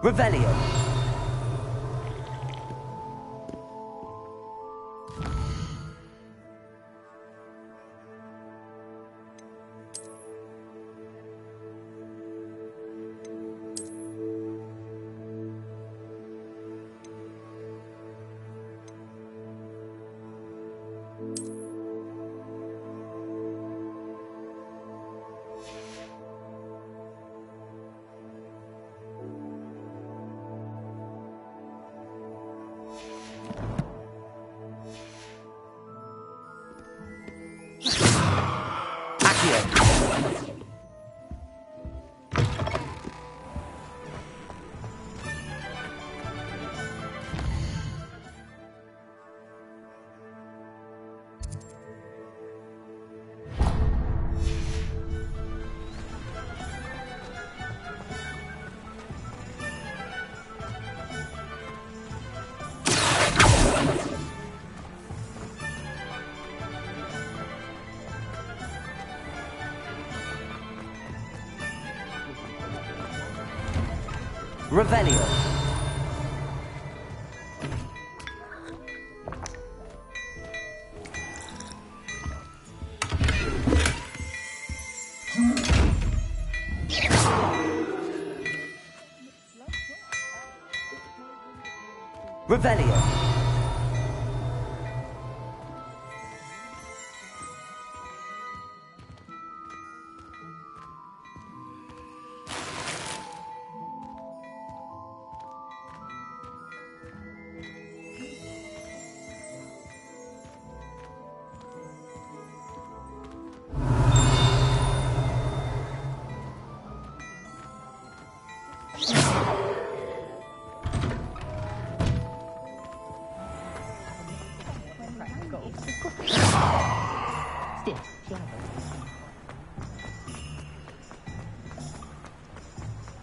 [SPEAKER 6] Revelio. Revelio. Revelio.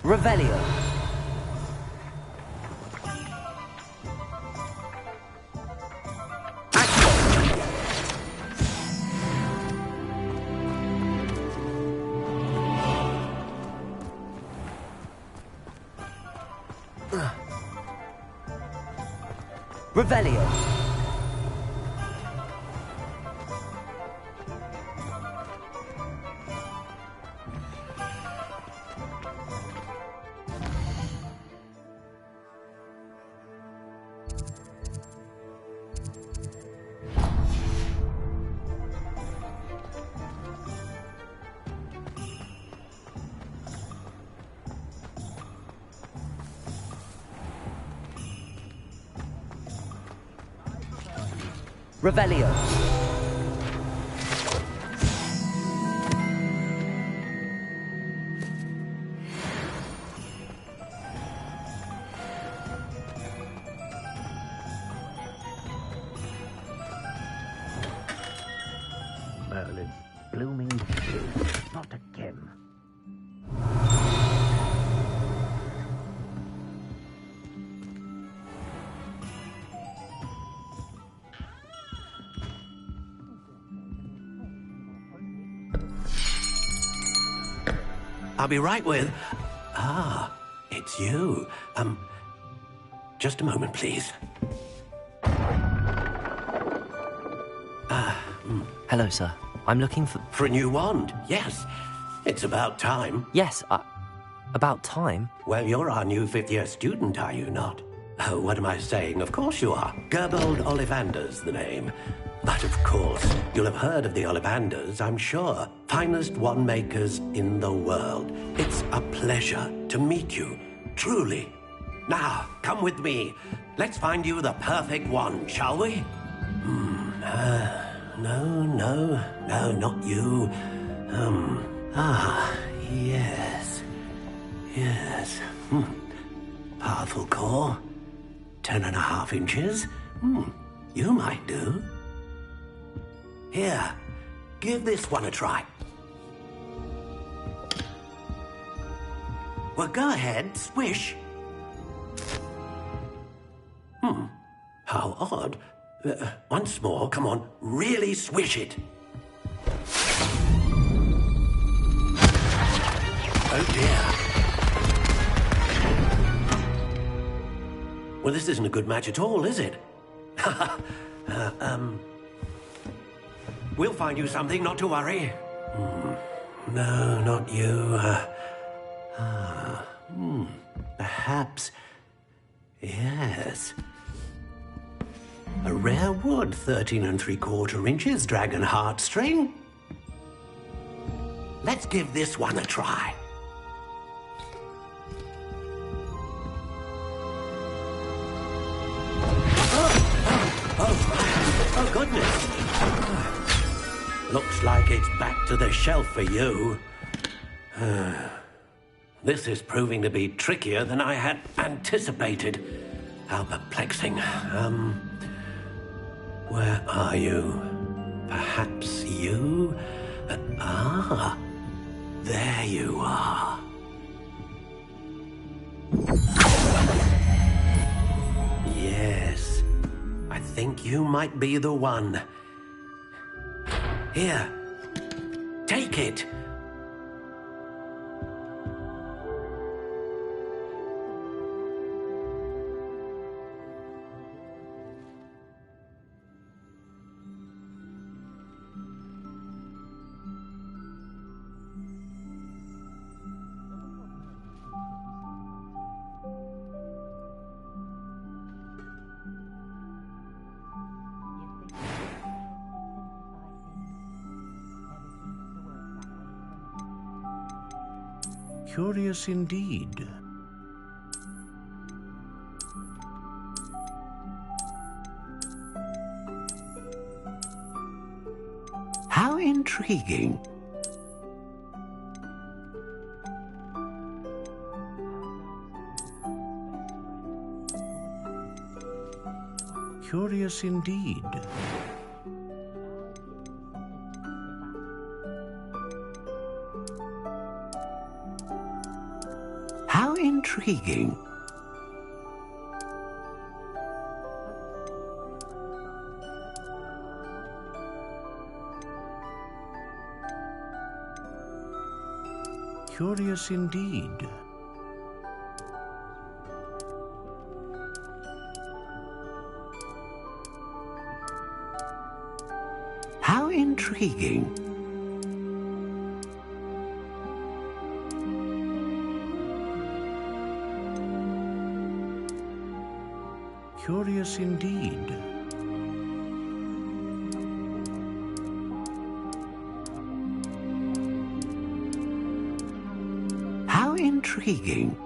[SPEAKER 6] Revelio. Revelio. Revelio.
[SPEAKER 16] Merlin's blooming shoe. Not again.
[SPEAKER 10] I'll be right with... Ah, it's you. Just a moment, please.
[SPEAKER 6] Hello, sir. I'm looking for...
[SPEAKER 10] For a new wand, yes. It's about time.
[SPEAKER 6] Yes, about time?
[SPEAKER 10] Well, you're our new fifth-year student, are you not? Oh, what am I saying? Of course you are. Gerbold Ollivander's the name. But of course, you'll have heard of the Ollivanders, I'm sure. Finest wand makers in the world. It's a pleasure to meet you, truly. Now, come with me. Let's find you the perfect wand, shall we? No, not you. Yes. Yes. Powerful core. 10.5 inches. You might do. Here, give this one a try. Well, go ahead, swish. How odd. Once more, come on, really swish it. Oh dear. Well, this isn't a good match at all, is it? We'll find you something, not to worry. No, not you. Perhaps. Yes. A rare wood, 13 3/4 inches, dragon heartstring. Let's give this one a try. Oh, goodness. Looks like it's back to the shelf for you. This is proving to be trickier than I had anticipated. How perplexing. Where are you? Perhaps you? There you are. Yes, I think you might be the one. Here, take it.
[SPEAKER 18] Curious indeed.
[SPEAKER 10] How intriguing.
[SPEAKER 18] Curious indeed.
[SPEAKER 10] How intriguing.
[SPEAKER 18] Curious indeed.
[SPEAKER 10] How intriguing.
[SPEAKER 18] Curious indeed.
[SPEAKER 10] How intriguing.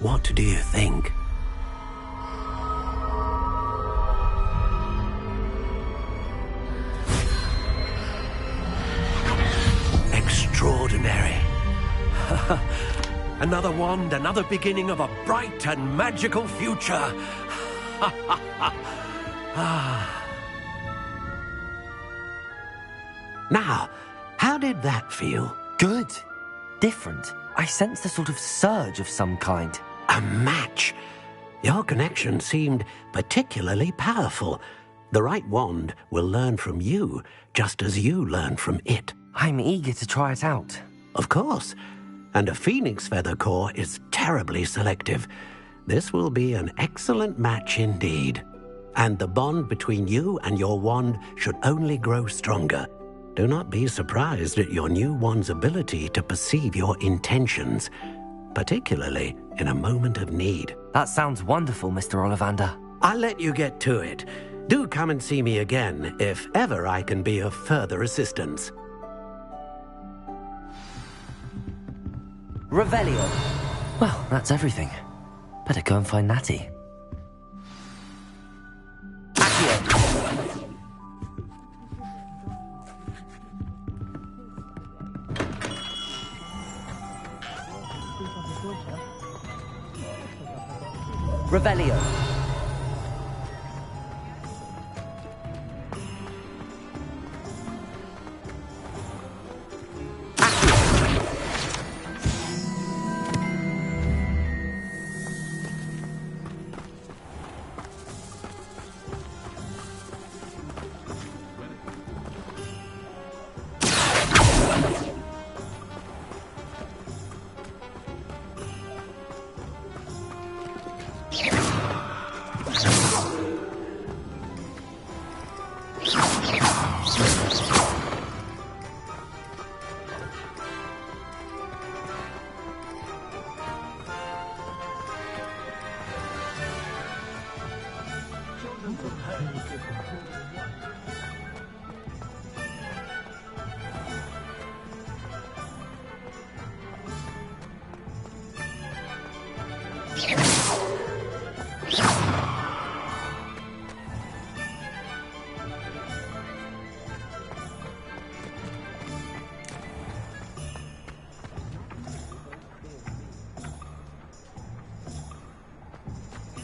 [SPEAKER 10] What do you think? Extraordinary. Another wand, another beginning of a bright and magical future. Now, how did that feel?
[SPEAKER 6] Good. Different. I sensed a sort of surge of some kind.
[SPEAKER 10] A match. Your connection seemed particularly powerful. The right wand will learn from you, just as you learn from it.
[SPEAKER 6] I'm eager to try it out.
[SPEAKER 10] Of course. And a phoenix feather core is terribly selective. This will be an excellent match indeed. And the bond between you and your wand should only grow stronger. Do not be surprised at your new wand's ability to perceive your intentions, particularly in a moment of need.
[SPEAKER 6] That sounds wonderful, Mr. Ollivander.
[SPEAKER 10] I'll let you get to it. Do come and see me again if ever I can be of further assistance.
[SPEAKER 6] Revelio. Well, that's everything. Better go and find Natty. Revelio.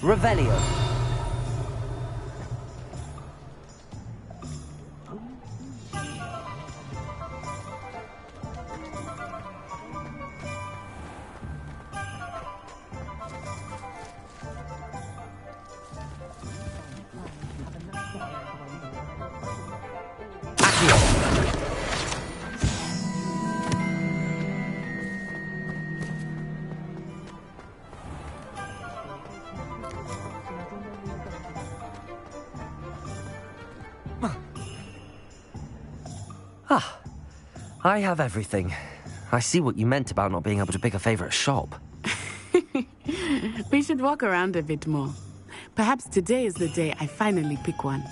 [SPEAKER 6] Revelio. I have everything. I see what you meant about not being able to pick a favorite shop.
[SPEAKER 12] We should walk around a bit more. Perhaps today is the day I finally pick one.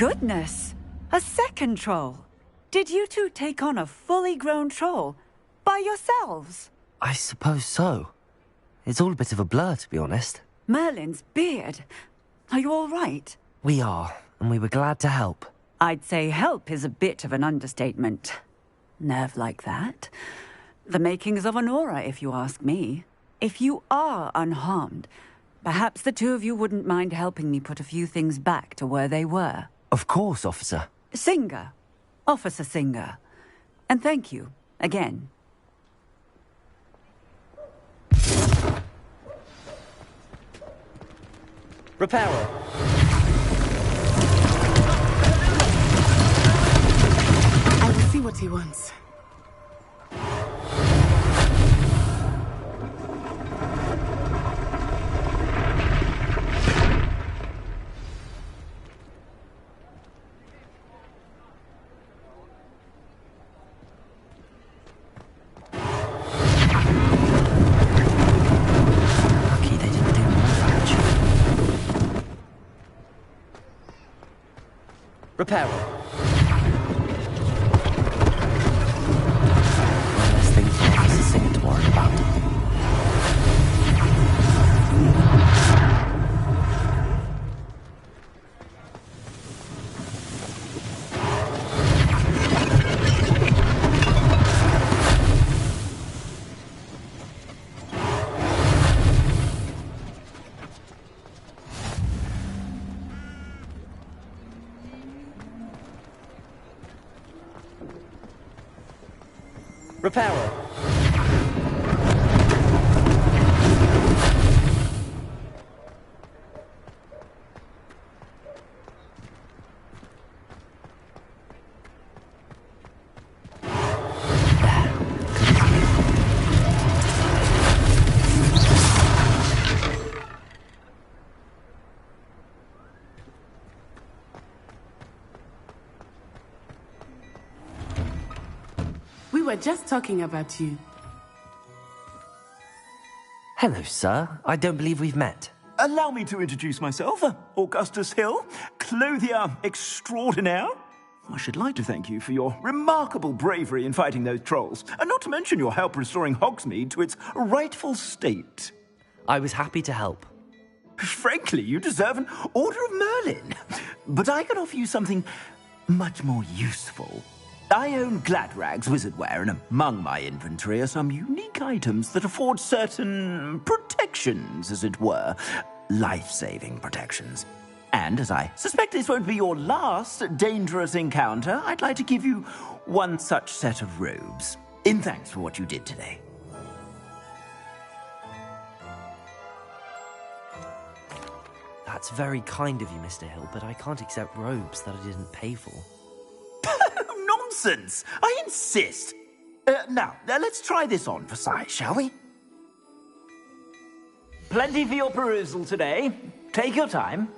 [SPEAKER 21] Goodness! A second troll! Did you two take on a fully grown troll? By yourselves?
[SPEAKER 6] I suppose so. It's all a bit of a blur, to be honest.
[SPEAKER 21] Merlin's beard. Are you all right?
[SPEAKER 6] We are, and we were glad to help.
[SPEAKER 21] I'd say help is a bit of an understatement. Nerve like that. The makings of an aura, if you ask me. If you are unharmed, perhaps the two of you wouldn't mind helping me put a few things back to where they were.
[SPEAKER 6] Of course, officer.
[SPEAKER 21] Singer. Officer Singer. And thank you, again.
[SPEAKER 1] Reparo.
[SPEAKER 12] I will see what he wants.
[SPEAKER 6] Lucky they didn't do more damage.
[SPEAKER 1] Reparo.
[SPEAKER 6] One less thing for Officer Singer to worry about.
[SPEAKER 1] Reparo.
[SPEAKER 12] We were just talking about you.
[SPEAKER 6] Hello, sir. I don't believe we've met.
[SPEAKER 22] Allow me to introduce myself, Augustus Hill, clothier extraordinaire. I should like to thank you for your remarkable bravery in fighting those trolls, and not to mention your help restoring Hogsmeade to its rightful state.
[SPEAKER 6] I was happy to help.
[SPEAKER 22] Frankly, you deserve an Order of Merlin. But I can offer you something much more useful. I own Gladrag's wizardware, and among my inventory are some unique items that afford certain protections, as it were. Life-saving protections. And as I suspect this won't be your last dangerous encounter, I'd like to give you one such set of robes, in thanks for what you did today.
[SPEAKER 6] That's very kind of you, Mr. Hill, but I can't accept robes that I didn't pay for.
[SPEAKER 22] Nonsense! I insist! Now, let's try this on for size, shall we? Plenty for your perusal today. Take your time.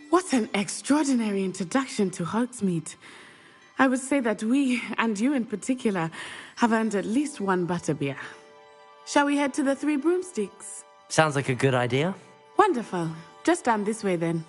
[SPEAKER 12] What an extraordinary introduction to Hogsmeade. I would say that we, and you in particular, have earned at least one butterbeer. Shall we head to the Three Broomsticks?
[SPEAKER 6] Sounds like a good idea.
[SPEAKER 12] Wonderful. Just down this way then.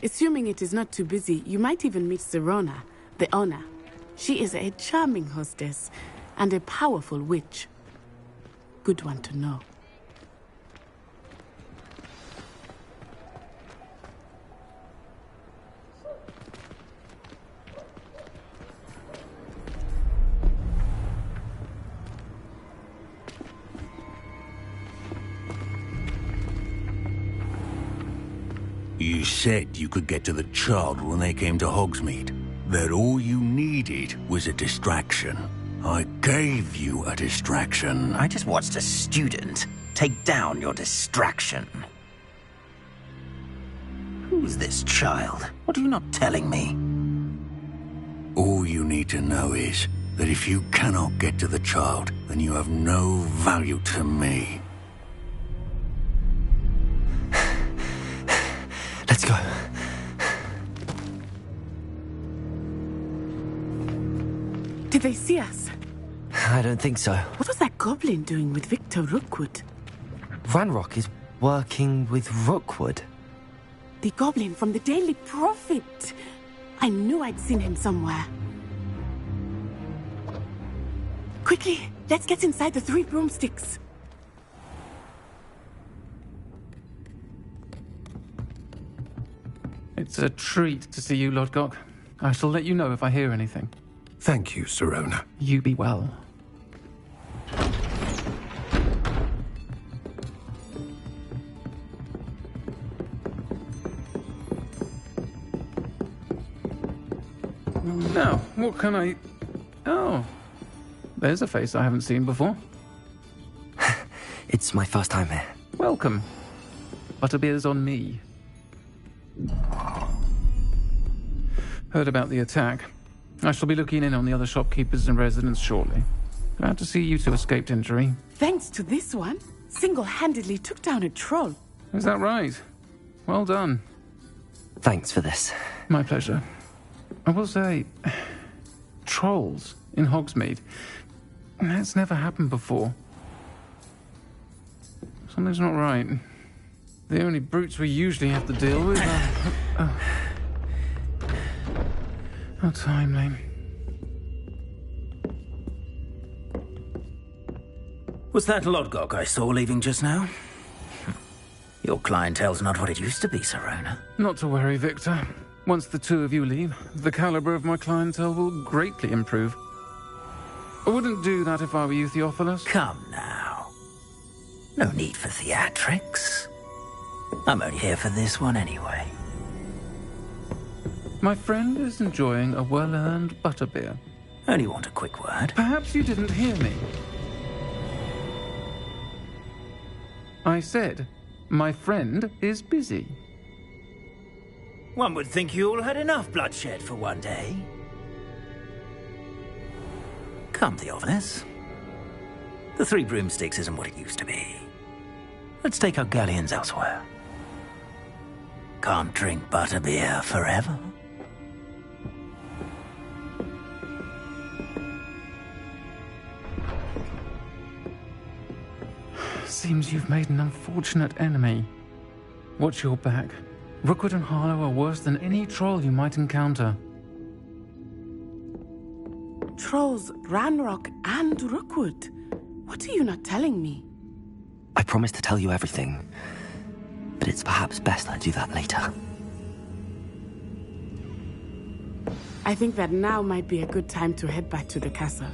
[SPEAKER 12] Assuming it is not too busy, you might even meet Sirona, the owner. She is a charming hostess and a powerful witch. Good one to know.
[SPEAKER 2] You said you could get to the child when they came to Hogsmeade. That all you needed was a distraction. I gave you a distraction.
[SPEAKER 14] I just watched a student take down your distraction. Who's this child? What are you not telling me?
[SPEAKER 2] All you need to know is that if you cannot get to the child, then you have no value to me.
[SPEAKER 6] Let's go.
[SPEAKER 12] Did they see us?
[SPEAKER 6] I don't think so.
[SPEAKER 12] What was that goblin doing with Victor Rookwood?
[SPEAKER 6] Ranrock is working with Rookwood.
[SPEAKER 12] The goblin from the Daily Prophet. I knew I'd seen him somewhere. Quickly, let's get inside the 3 broomsticks.
[SPEAKER 7] It's a treat to see you, Lodgok. I shall let you know if I hear anything.
[SPEAKER 17] Thank you, Sirona.
[SPEAKER 7] You be well. Now, what can I... Oh, there's a face I haven't seen before.
[SPEAKER 6] It's my first time here.
[SPEAKER 7] Welcome. Butterbeer's on me. Heard about the attack. I shall be looking in on the other shopkeepers and residents shortly. Glad to see you two escaped injury.
[SPEAKER 12] Thanks to this one, single-handedly took down a troll.
[SPEAKER 7] Is that right? Well done.
[SPEAKER 6] Thanks for this.
[SPEAKER 7] My pleasure. I will say, trolls in Hogsmeade. That's never happened before. Something's not right. The only brutes we usually have to deal with are... How timely.
[SPEAKER 14] Was that Lodgok I saw leaving just now? Your clientele's not what it used to be, Sirona.
[SPEAKER 7] Not to worry, Victor. Once the two of you leave, the caliber of my clientele will greatly improve. I wouldn't do that if I were you, Theophilus.
[SPEAKER 14] Come now. No need for theatrics. I'm only here for this one anyway.
[SPEAKER 7] My friend is enjoying a well-earned butterbeer.
[SPEAKER 14] Only want a quick word.
[SPEAKER 7] Perhaps you didn't hear me. I said, my friend is busy.
[SPEAKER 14] One would think you all had enough bloodshed for one day. Come, Theophilus. The 3 broomsticks isn't what it used to be. Let's take our galleons elsewhere. Can't drink butterbeer forever.
[SPEAKER 7] Seems you've made an unfortunate enemy. Watch your back. Rookwood and Harlow are worse than any troll you might encounter.
[SPEAKER 12] Trolls, Ranrock, and Rookwood. What are you not telling me?
[SPEAKER 6] I promise to tell you everything, but it's perhaps best I do that later.
[SPEAKER 12] I think that now might be a good time to head back to the castle.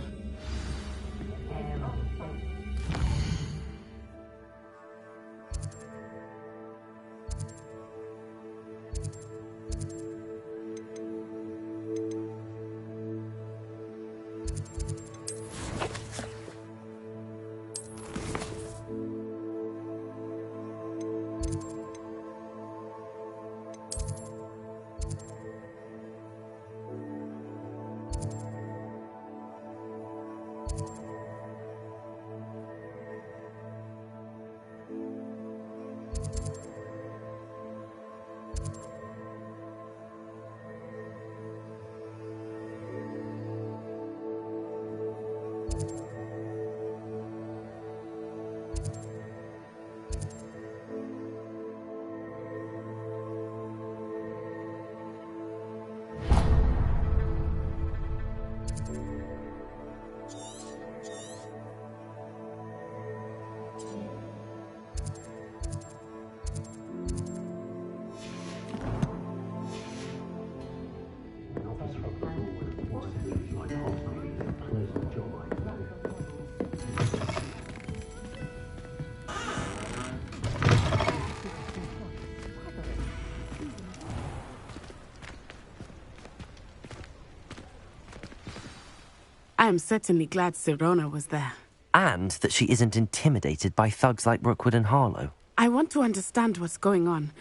[SPEAKER 12] I am certainly glad Sirona was there.
[SPEAKER 6] And that she isn't intimidated by thugs like Rookwood and Harlow.
[SPEAKER 12] I want to understand what's going on,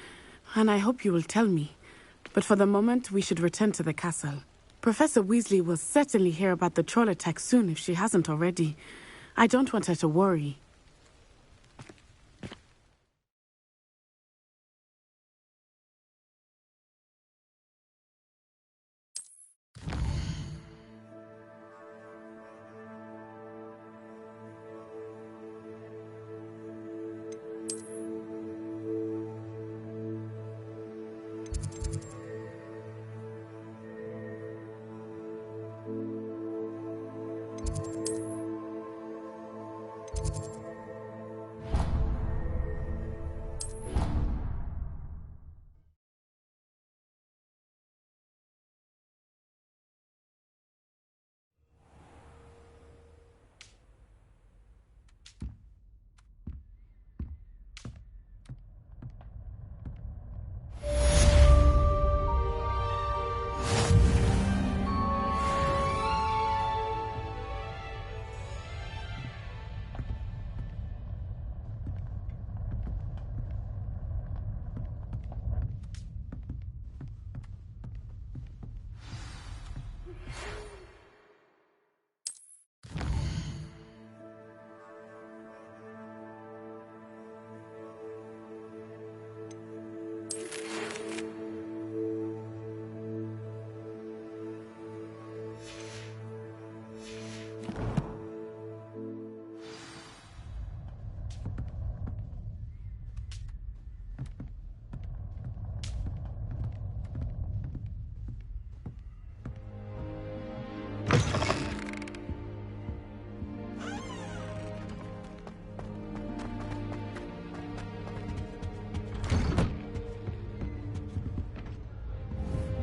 [SPEAKER 12] and I hope you will tell me. But for the moment, we should return to the castle. Professor Weasley will certainly hear about the troll attack soon if she hasn't already. I don't want her to worry.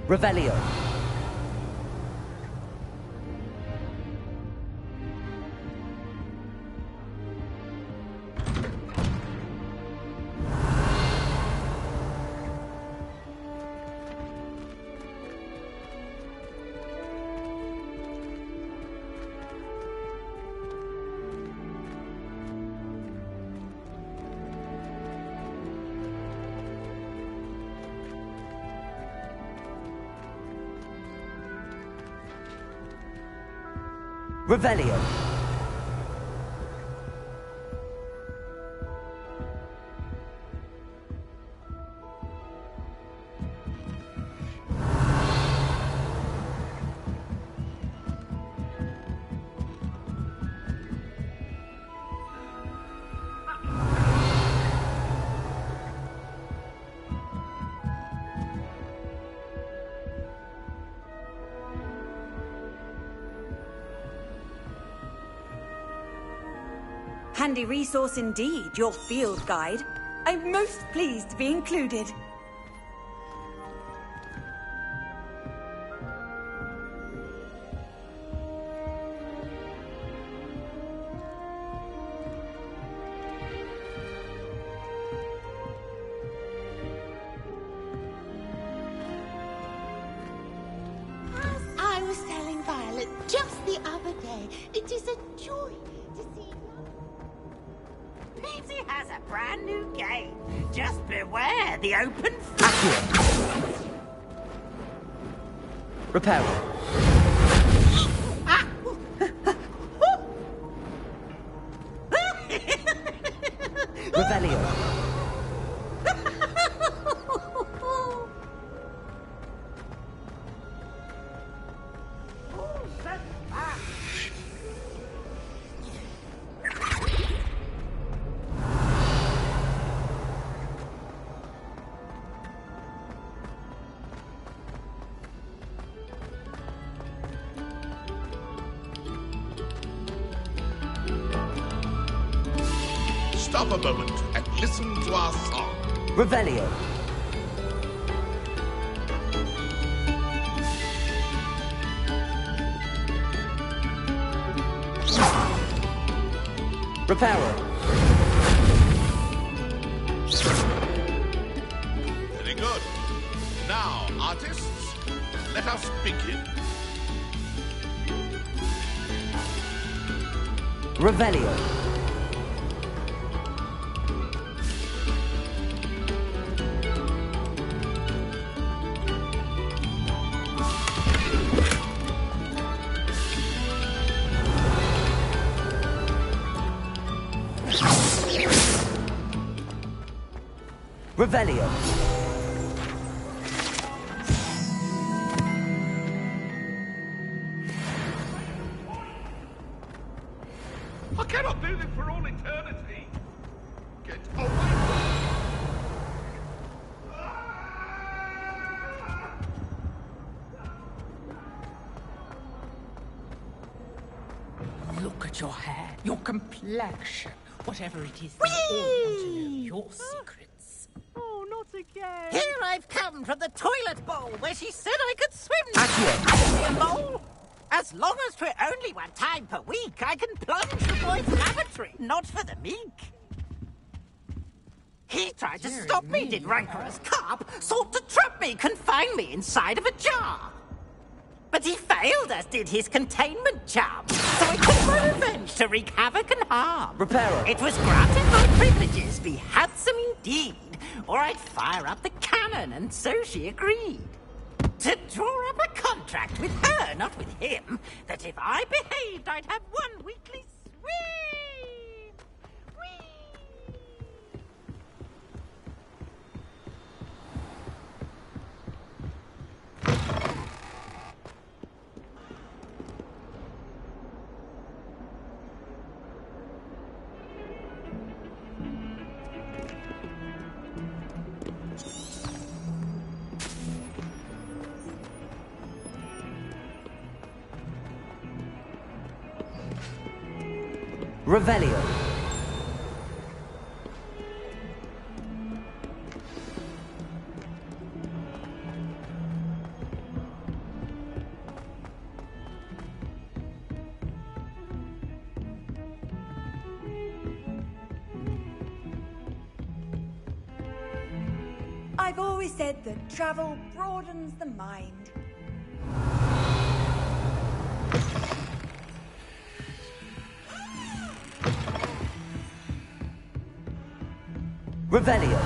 [SPEAKER 6] Revelio. Revelio.
[SPEAKER 8] Handy resource indeed, your field guide. I'm most pleased to be included.
[SPEAKER 5] I was telling Violet just the other day, it is a joy to see
[SPEAKER 14] Peavesy has a brand new game. Just beware the open
[SPEAKER 6] Repair. Revelio.
[SPEAKER 18] Stop a moment and listen to our song.
[SPEAKER 6] Revelio. Reparo.
[SPEAKER 18] Very good. Now, artists, let us begin.
[SPEAKER 6] Revelio. Revelio.
[SPEAKER 18] I cannot do this for all eternity. Get away.
[SPEAKER 9] Look at your hair, your complexion, whatever it is, they all want to know your secrets.
[SPEAKER 5] Oh, not again.
[SPEAKER 9] Here I've come from the toilet bowl where she said I could swim. A bowl? As long as for only one time per week, I can plunge the boy's lavatory, not for the meek. He tried to stop me, did rancorous carp, sought to trap me, confine me inside of a jar. But he failed, as did his containment charm. So I took my revenge to wreak havoc and harm.
[SPEAKER 6] Reparo.
[SPEAKER 9] It was granted my privileges be handsome indeed, or I'd fire up the cannon, and so she agreed. To draw up a contract with her, not with him, that if I behaved, I'd have one weekly swim.
[SPEAKER 6] Revelio.
[SPEAKER 8] I've always said that travel broadens the mind.
[SPEAKER 6] Revelio.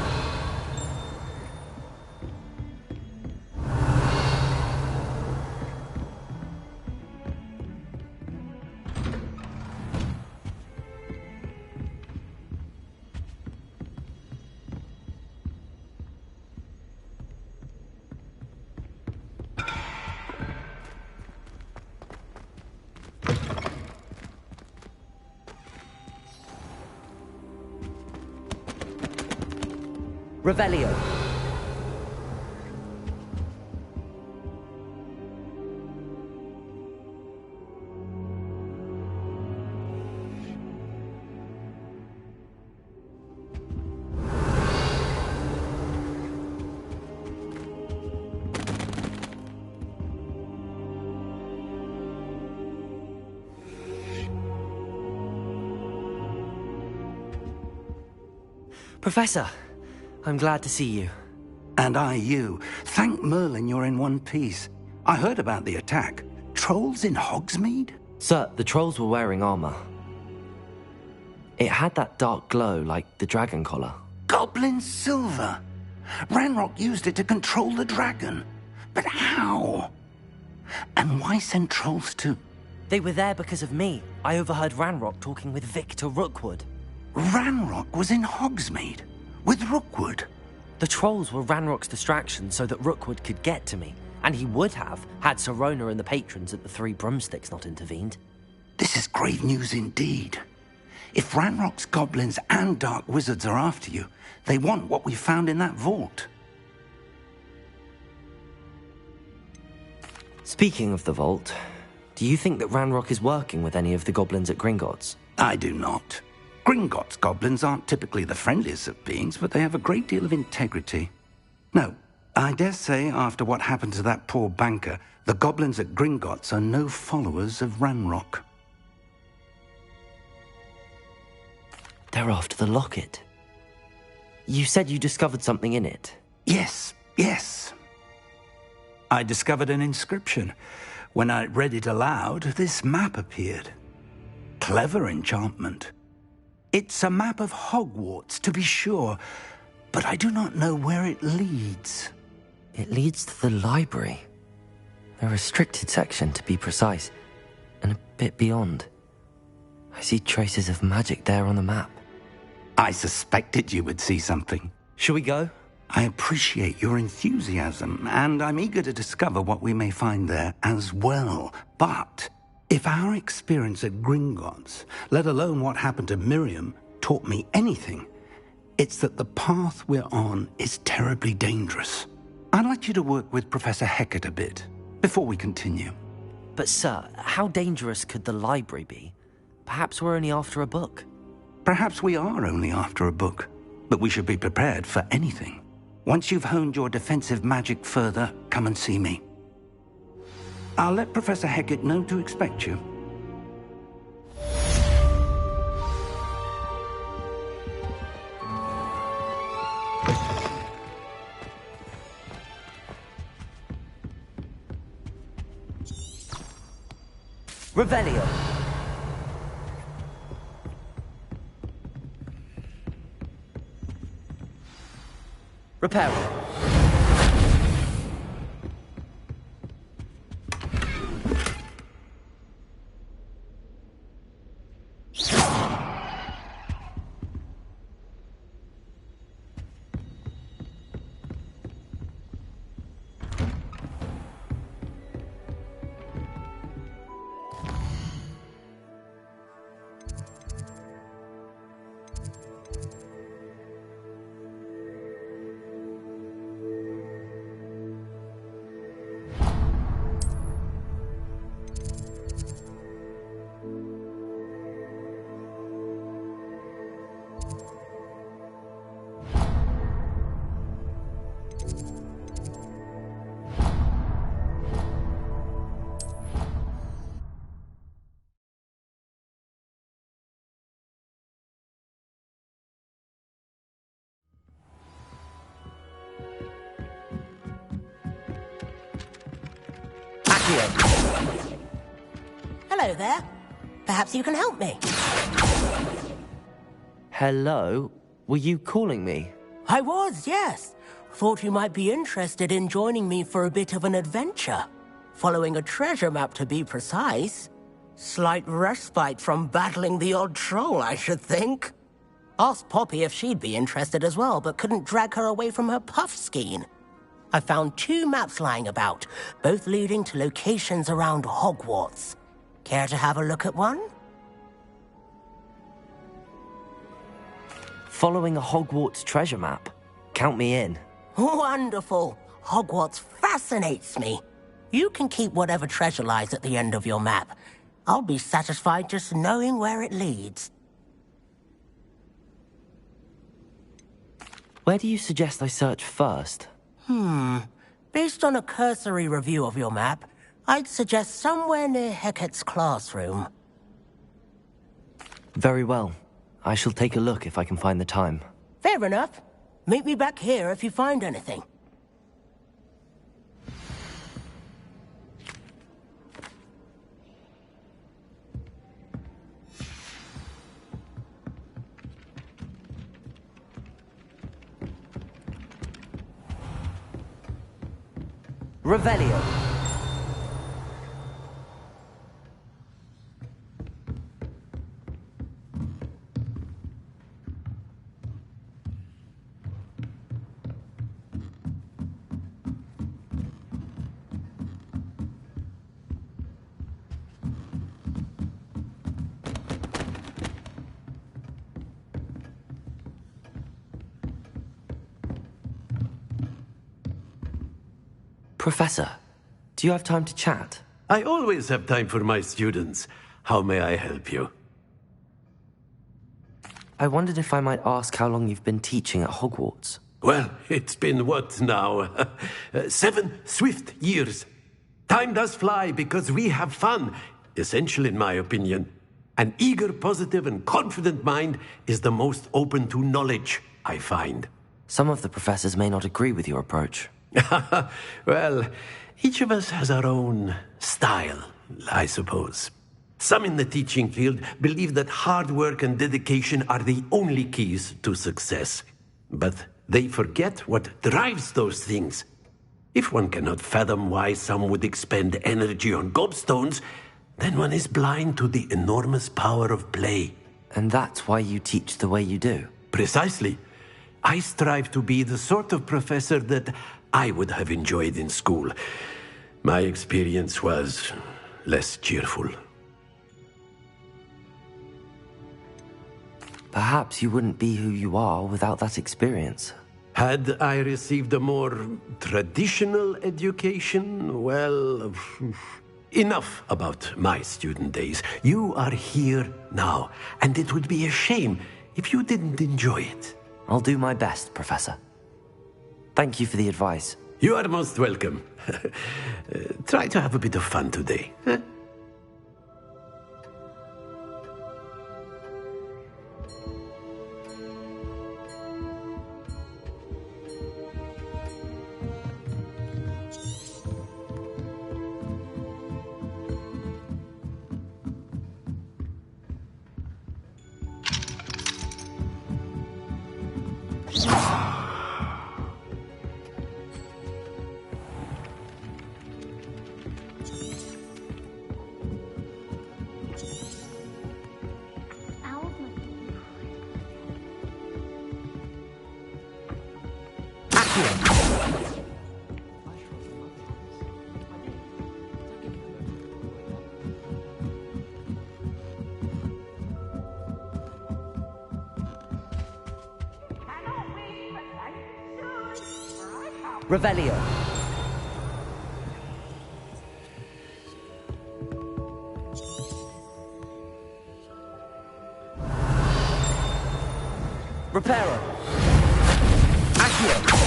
[SPEAKER 6] Revelio. Professor, I'm glad to see you.
[SPEAKER 11] And I you. Thank Merlin you're in one piece. I heard about the attack. Trolls in Hogsmeade?
[SPEAKER 6] Sir, the trolls were wearing armor. It had that dark glow like the dragon collar.
[SPEAKER 11] Goblin silver! Ranrock used it to control the dragon. But how? And why send trolls to...
[SPEAKER 6] They were there because of me. I overheard Ranrock talking with Victor Rookwood.
[SPEAKER 11] Ranrock was in Hogsmeade? With Rookwood?
[SPEAKER 6] The trolls were Ranrock's distraction so that Rookwood could get to me. And he would have, had Sirona and the patrons at the Three Broomsticks not intervened.
[SPEAKER 11] This is grave news indeed. If Ranrock's goblins and dark wizards are after you, they want what we found in that vault.
[SPEAKER 6] Speaking of the vault, do you think that Ranrock is working with any of the goblins at Gringotts?
[SPEAKER 11] I do not. Gringotts goblins aren't typically the friendliest of beings, but they have a great deal of integrity. No, I dare say after what happened to that poor banker, the goblins at Gringotts are no followers of Ranrock.
[SPEAKER 6] They're after the locket. You said you discovered something in it.
[SPEAKER 11] Yes. I discovered an inscription. When I read it aloud, this map appeared. clever enchantment. It's a map of Hogwarts, to be sure, but I do not know where it leads.
[SPEAKER 6] It leads to the library. A restricted section, to be precise, and a bit beyond. I see traces of magic there on the map.
[SPEAKER 11] I suspected you would see something.
[SPEAKER 6] Shall we go?
[SPEAKER 11] I appreciate your enthusiasm, and I'm eager to discover what we may find there as well. But if our experience at Gringotts, let alone what happened to Miriam, taught me anything, it's that the path we're on is terribly dangerous. I'd like you to work with Professor Hecat a bit before we continue.
[SPEAKER 6] But sir, how dangerous could the library be? Perhaps we're only after a book.
[SPEAKER 11] Perhaps we are only after a book, but we should be prepared for anything. Once you've honed your defensive magic further, come and see me. I'll let Professor Hecat know to expect you.
[SPEAKER 6] Revelio. Reparo.
[SPEAKER 3] Hello there. Perhaps you can help me.
[SPEAKER 6] Hello? Were you calling me?
[SPEAKER 3] I was, yes. Thought you might be interested in joining me for a bit of an adventure. Following a treasure map, to be precise. Slight respite from battling the odd troll, I should think. Asked Poppy if she'd be interested as well, but couldn't drag her away from her puff skein. I found 2 maps lying about, both leading to locations around Hogwarts. Care to have a look at one?
[SPEAKER 6] Following a Hogwarts treasure map. Count me in.
[SPEAKER 3] Wonderful. Hogwarts fascinates me. You can keep whatever treasure lies at the end of your map. I'll be satisfied just knowing where it leads.
[SPEAKER 6] Where do you suggest I search first?
[SPEAKER 3] Based on a cursory review of your map, I'd suggest somewhere near Hecat's classroom.
[SPEAKER 6] Very well. I shall take a look if I can find the time.
[SPEAKER 3] Fair enough. Meet me back here if you find anything.
[SPEAKER 6] Revelio. Professor, do you have time to chat?
[SPEAKER 10] I always have time for my students. How may I help you?
[SPEAKER 6] I wondered if I might ask how long you've been teaching at Hogwarts.
[SPEAKER 10] Well, it's been what now? 7 swift years. Time does fly because we have fun. Essential in my opinion. An eager, positive, and confident mind is the most open to knowledge, I find.
[SPEAKER 6] Some of the professors may not agree with your approach.
[SPEAKER 10] Well, each of us has our own style, I suppose. Some in the teaching field believe that hard work and dedication are the only keys to success. But they forget what drives those things. If one cannot fathom why some would expend energy on gobstones, then one is blind to the enormous power of play.
[SPEAKER 6] And that's why you teach the way you do?
[SPEAKER 10] Precisely. I strive to be the sort of professor that I would have enjoyed in school. My experience was less cheerful.
[SPEAKER 6] Perhaps you wouldn't be who you are without that experience.
[SPEAKER 10] Had I received a more traditional education, well, enough about my student days. You are here now, and it would be a shame if you didn't enjoy it.
[SPEAKER 6] I'll do my best, Professor. Thank you for the advice.
[SPEAKER 10] You are most welcome. Try to have a bit of fun today. Huh?
[SPEAKER 6] Revelio. Reparo. Accio.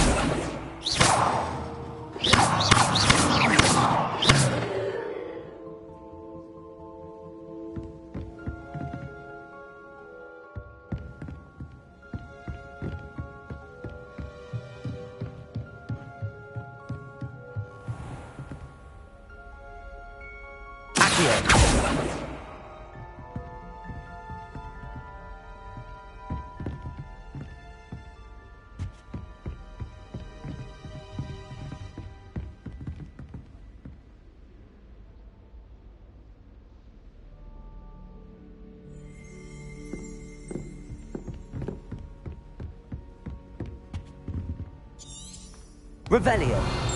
[SPEAKER 6] Revelio.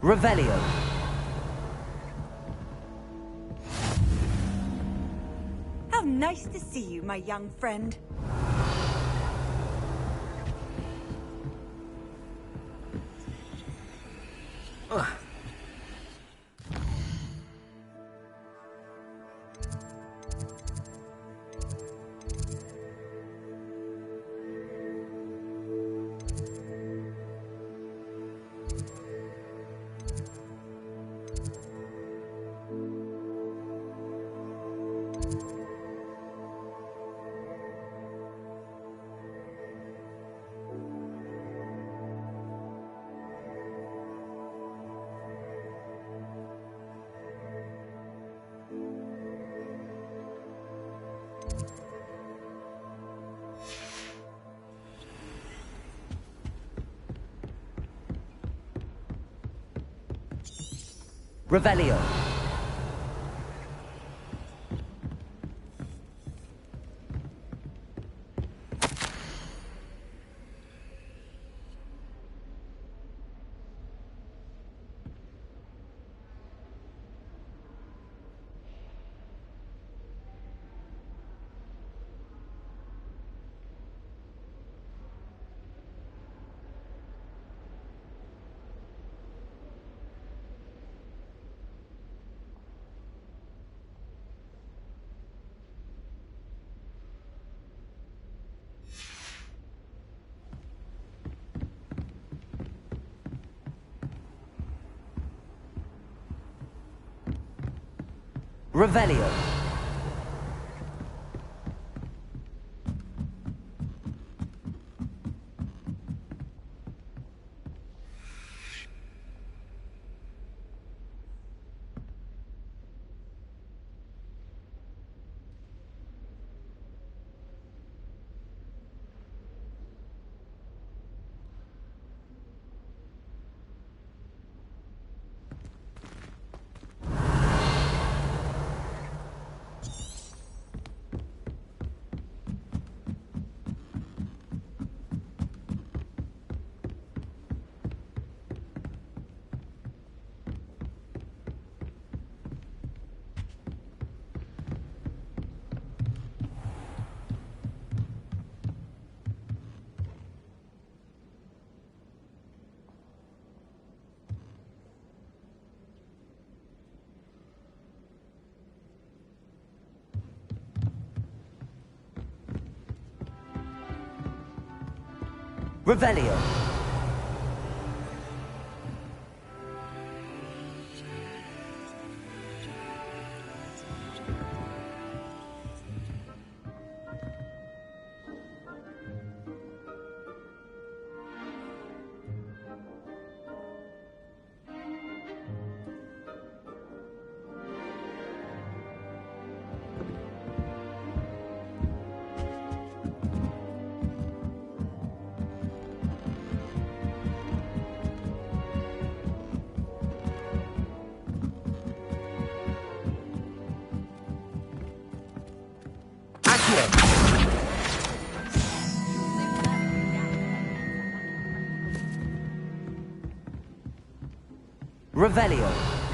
[SPEAKER 6] Revelio.
[SPEAKER 8] How nice to see you, my young friend.
[SPEAKER 6] Revelio. Revelio. Revelio. Revelio.